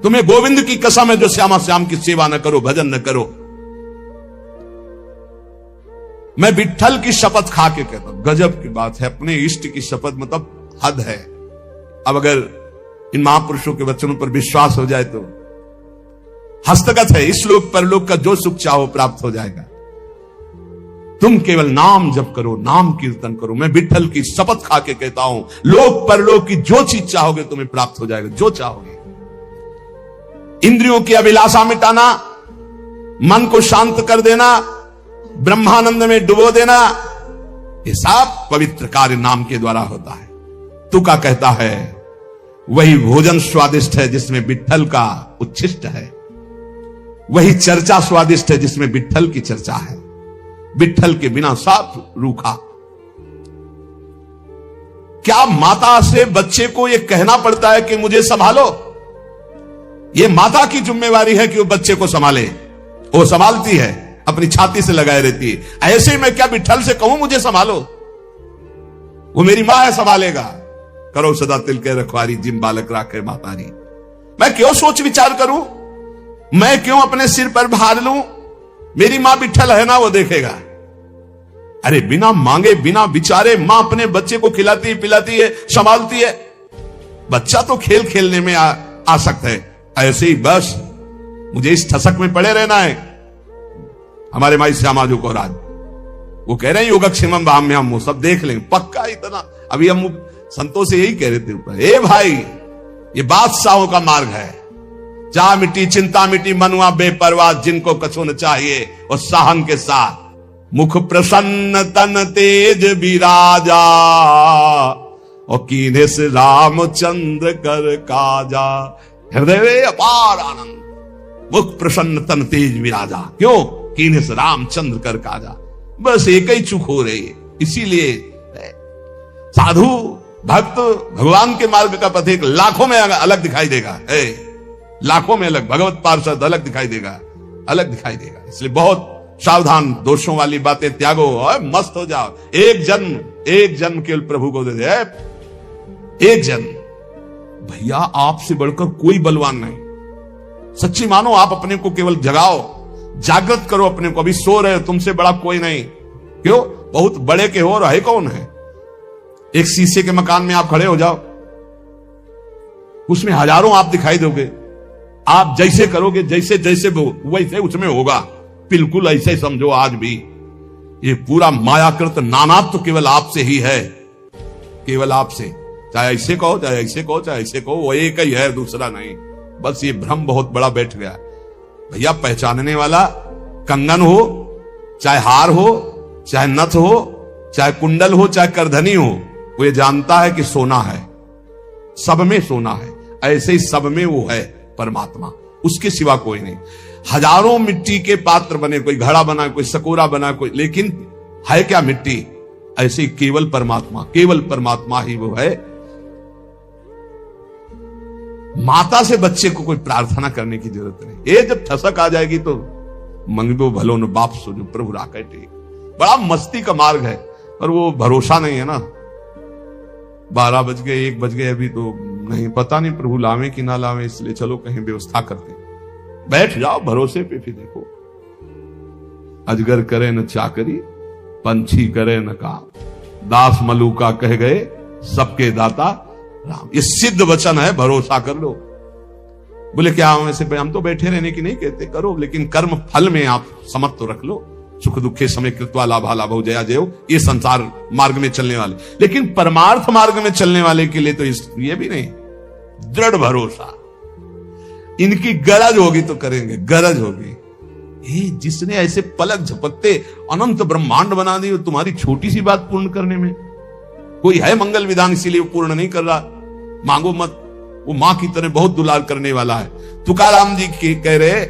तुम्हें गोविंद की कसम है जो श्यामा श्याम की सेवा न करो, भजन न करो। मैं विट्ठल की शपथ खा के कहता हूं, गजब की बात है। अपने इष्ट की शपथ मतलब हद है। अब अगर इन महापुरुषों के वचनों पर विश्वास हो जाए तो हस्तगत है, इस लोक परलोक का जो सुख चाहो प्राप्त हो जाएगा। तुम केवल नाम जप करो, नाम कीर्तन करो। मैं विट्ठल की शपथ खा के कहता हूं, लोक परलोक की जो चीज चाहोगे तुम्हें प्राप्त हो जाएगा, जो चाहोगे। इंद्रियों की अभिलाषा मिटाना, मन को शांत कर देना, ब्रह्मानंद में डुबो देना, ये सब पवित्र कार्य नाम के द्वारा होता है। तुका कहता है वही भोजन स्वादिष्ट है जिसमें विट्ठल का उच्छिष्ट है, वही चर्चा स्वादिष्ट है जिसमें विट्ठल की चर्चा है। विट्ठल के बिना सब रूखा। क्या माता से बच्चे को यह कहना पड़ता है कि मुझे संभालो? यह माता की जिम्मेवारी है कि वो बच्चे को संभाले। वो संभालती है, अपनी छाती से लगाए रहती है। ऐसे ही मैं क्या विट्ठल से कहूं मुझे संभालो? वो मेरी मां है, संभालेगा। करो सदा तिल के रखवारी, जिम बालक राखे मातारी। मैं क्यों सोच विचार करूं? मैं क्यों अपने सिर पर भार लूं? मेरी मां विट्ठल है ना, वो देखेगा। अरे बिना मांगे बिना विचारे मां अपने बच्चे को खिलाती है, पिलाती है, संभालती है। बच्चा तो खेल खेलने में आ सकता है, ऐसे ही बस मुझे इस ठसक में पड़े रहना है। हमारे माई श्यामा जो कोराज वो कह रहे हैं योगक्षेमम भाम्यम, वो सब देख लेंगे पक्का। इतना अभी हम संतों से यही कह रहे थे ऊपर, ए भाई ये बादशाहों का मार्ग है। चाह मिट्टी चिंता मिट्टी मनुआ बेपरवाह, जिनको कछु न चाहिए और साहन के साथ। मुख प्रसन्न तन तेज विराजा, और कीने से रामचंद्र कर काजा। हृदय में अपार आनंद, मुख प्रसन्न तन तेज विराजा। क्यों? कीने से रामचंद्र कर काजा। बस एक ही चूक हो रही है। इसीलिए साधु भक्त भगवान के मार्ग का पथिक लाखों में अलग दिखाई देगा, लाखों में अलग। भगवत पार्षद अलग दिखाई देगा, अलग दिखाई देगा। इसलिए बहुत सावधान, दोषों वाली बातें त्यागो और मस्त हो जाओ। एक जन्म केवल प्रभु को दे दे, एक जन्म। भैया आपसे बढ़कर कोई बलवान नहीं। सच्ची मानो, आप अपने को केवल जगाओ, जागृत करो अपने को। अभी सो रहे हो, तुमसे बड़ा कोई नहीं। क्यों? बहुत बड़े के हो, रहे कौन है? एक शीशे के मकान में आप खड़े हो जाओ, उसमें हजारों आप दिखाई दोगे। आप जैसे करोगे, जैसे जैसे वैसे उसमें होगा। बिल्कुल ऐसे समझो। आज भी ये पूरा मायाकृत नानात्व तो केवल आपसे ही है, केवल आपसे। चाहे ऐसे कहो, चाहे ऐसे कहो, चाहे ऐसे कहो, वो एक ही है, दूसरा नहीं। बस ये भ्रम बहुत बड़ा बैठ गया। भैया पहचानने वाला कंगन हो, चाहे हार हो, चाहे नथ हो, चाहे कुंडल हो, चाहे करधनी हो, वो ये जानता है कि सोना है, सब में सोना है। ऐसे ही सब में वो है परमात्मा, उसके सिवा कोई नहीं। हजारों मिट्टी के पात्र बने, कोई घड़ा बना, कोई सकोरा बना, कोई, लेकिन है क्या? मिट्टी। ऐसे ही केवल परमात्मा, केवल परमात्मा ही वो है। माता से बच्चे को कोई प्रार्थना करने की जरूरत नहीं। ये जब ठसक आ जाएगी तो मंगबो भलो न बाप सो जो प्रभु राखे टेक। बड़ा मस्ती का मार्ग है, पर वो भरोसा नहीं है ना। 12 बज गए, 1 बज गए, अभी तो नहीं, पता नहीं प्रभु लावे कि ना लावे, इसलिए चलो कहीं व्यवस्था करते। बैठ जाओ भरोसे पे, फिर देखो। अजगर करे न चाकरी, पंछी करे न काम, दास मलूका कह गए सबके दाता राम। ये सिद्ध वचन है, भरोसा कर लो। बोले क्या हम ऐसे? हम तो बैठे रहने की नहीं कहते, करो, लेकिन कर्म फल में आप समझ तो रख लो। सुख दुखे समय कृत्वा लाभा लाभो जया जयो, ये संसार मार्ग में चलने वाले। लेकिन परमार्थ मार्ग में चलने वाले के लिए तो ये भी नहीं, दृढ़ भरोसा। इनकी गरज होगी तो करेंगे, गरज होगी। जिसने ऐसे पलक झपकते अनंत ब्रह्मांड बना दी, तुम्हारी छोटी सी बात पूर्ण करने में कोई है मंगल विधान, इसीलिए वो पूर्ण नहीं कर रहा। मांगो मत, वो मां की तरह बहुत दुलार करने वाला है। तुकाराम जी कह रहे,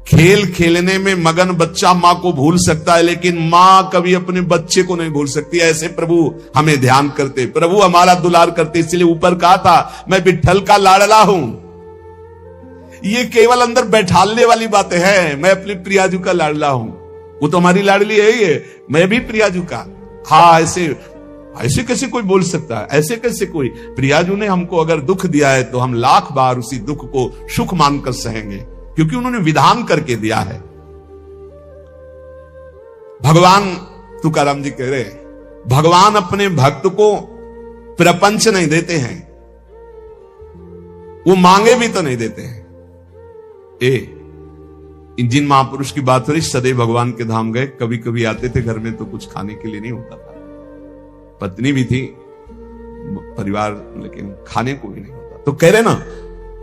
खेल खेलने में मगन बच्चा मां को भूल सकता है, लेकिन मां कभी अपने बच्चे को नहीं भूल सकती। ऐसे प्रभु हमें ध्यान करते, प्रभु हमारा दुलार करते। इसलिए ऊपर कहा था, मैं विट्ठल का लाडला हूं। ये केवल अंदर बैठालने वाली बातें हैं। मैं अपनी प्रियाजू का लाडला हूं, वो तो हमारी लाडली है ही है। मैं भी प्रियाजू का। हाँ, ऐसे ऐसे कैसे कोई बोल सकता है? ऐसे कैसे कोई? प्रियाजू ने हमको अगर दुख दिया है तो हम लाख बार उसी दुख को सुख मानकर सहेंगे, क्योंकि उन्होंने विधान करके दिया है। भगवान तुकाराम जी कह रहे, भगवान अपने भक्त को प्रपंच नहीं देते हैं, वो मांगे भी तो नहीं देते हैं। जिन महापुरुष की बात हो रही, सदैव भगवान के धाम गए, कभी कभी आते थे घर में तो कुछ खाने के लिए नहीं होता था, पत्नी भी थी, परिवार, लेकिन खाने को भी नहीं होता। तो कह रहे ना,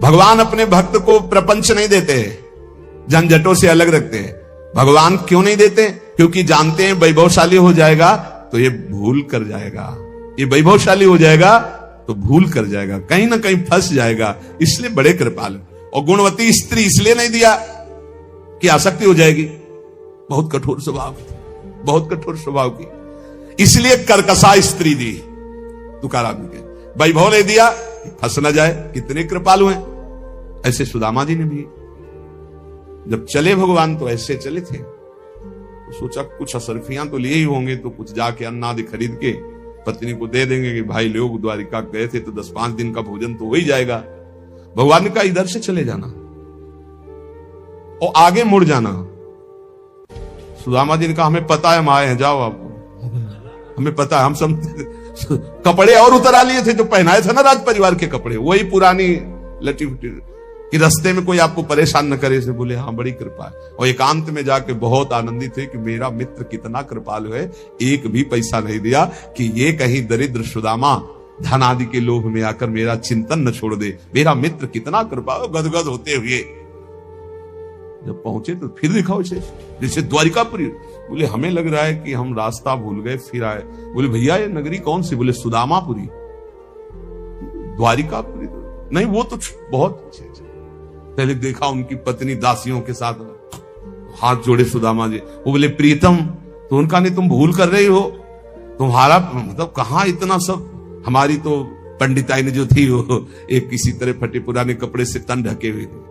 भगवान अपने भक्त को प्रपंच नहीं देते, झंझटों से अलग रखते हैं। भगवान क्यों नहीं देते? क्योंकि जानते हैं वैभवशाली हो जाएगा तो ये भूल कर जाएगा, ये वैभवशाली हो जाएगा तो भूल कर जाएगा, कहीं ना कहीं फंस जाएगा, इसलिए बड़े कृपालु। और गुणवती स्त्री इसलिए नहीं दिया कि आसक्ति हो जाएगी, बहुत कठोर स्वभाव की, बहुत कठोर स्वभाव की, इसलिए कर्कशा स्त्री दी तुकाराम के। वैभव ने दिया कि फंस न जाए, कितने कृपालु हैं। ऐसे सुदामा जी ने भी जब चले भगवान तो ऐसे चले थे, तो सोचा कुछ असरफियां तो लिए ही होंगे, तो कुछ जाके अन्न आदि खरीद के पत्नी को दे देंगे कि भाई लोग द्वारिका गए थे तो 10-5 दिन का भोजन तो हो ही जाएगा। भगवान ने कहा इधर से चले जाना और आगे मुड़ जाना। सुदामा जी ने कहा हमें पता है हम आए हैं, जाओ आपको, हमें पता है, हम सब कपड़े और उतरा लिए थे जो पहनाए थे ना राज परिवार के कपड़े, वही पुरानी लटी फुटी, कि रास्ते में कोई आपको परेशान न करे। से बोले हाँ बड़ी कृपा है। और एकांत में जाके बहुत आनंदित थे कि मेरा मित्र कितना कृपालु है, एक भी पैसा नहीं दिया कि ये कहीं दरिद्र सुदामा धन आदि के लोभ में आकर मेरा चिंतन न छोड़ दे, मेरा मित्र कितना कृपालु। गदगद होते हुए जब पहुंचे तो फिर दिखाओ इसे, जैसे द्वारिकापुरी। बोले हमें लग रहा है कि हम रास्ता भूल गए, फिर आए। बोले भैया ये नगरी कौन सी? बोले सुदामापुरी। द्वारिकापुरी नहीं, वो तो बहुत अच्छे। पहले देखा उनकी पत्नी दासियों के साथ हाथ जोड़े सुदामा जी। वो बोले प्रीतम, तो उनका नहीं तुम भूल कर रही हो, तुम्हारा मतलब कहाँ इतना सब। हमारी तो पंडिताई ने जो थी वो एक किसी तरह फटे पुराने कपड़े से तन ढके हुए थे।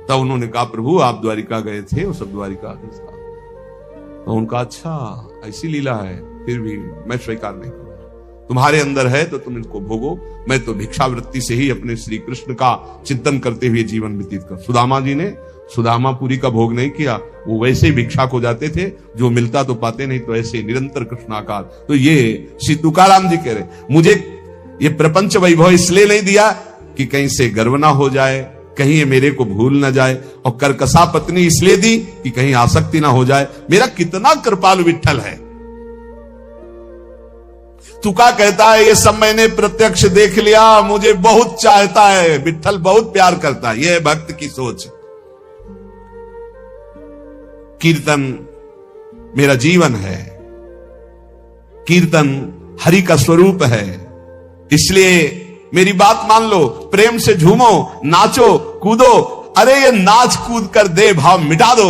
तब उन्होंने कहा प्रभु आप द्वारिका गए थे, वो सब द्वारिका था। तो उनका अच्छा ऐसी लीला है, फिर भी मैं स्वीकार नहीं करूंगा, तुम्हारे अंदर है तो तुम इनको भोगो, मैं तो भिक्षावृत्ति से ही अपने श्री कृष्ण का चिंतन करते हुए जीवन व्यतीत कर। सुदामा जी ने सुदामापुरी का भोग नहीं किया, वो वैसे ही भिक्षा को जाते थे, जो मिलता तो पाते नहीं, तो ऐसे निरंतर कृष्णाकार। तो ये श्री तुकाराम जी कह रहे, मुझे ये प्रपंच वैभव इसलिए नहीं दिया कि कहीं से गर्व ना हो जाए, कहीं ये मेरे को भूल ना जाए, और कर्कशा पत्नी इसलिए दी कि कहीं आसक्ति ना हो जाए। मेरा कितना कृपालु विठ्ठल है। तुका कहता है ये सब मैंने प्रत्यक्ष देख लिया, मुझे बहुत चाहता है, विठ्ठल बहुत प्यार करता है, यह है भक्त की सोच। कीर्तन मेरा जीवन है, कीर्तन हरि का स्वरूप है, इसलिए मेरी बात मान लो, प्रेम से झूमो, नाचो, कूदो। अरे ये नाच कूद कर दे भाव मिटा दो।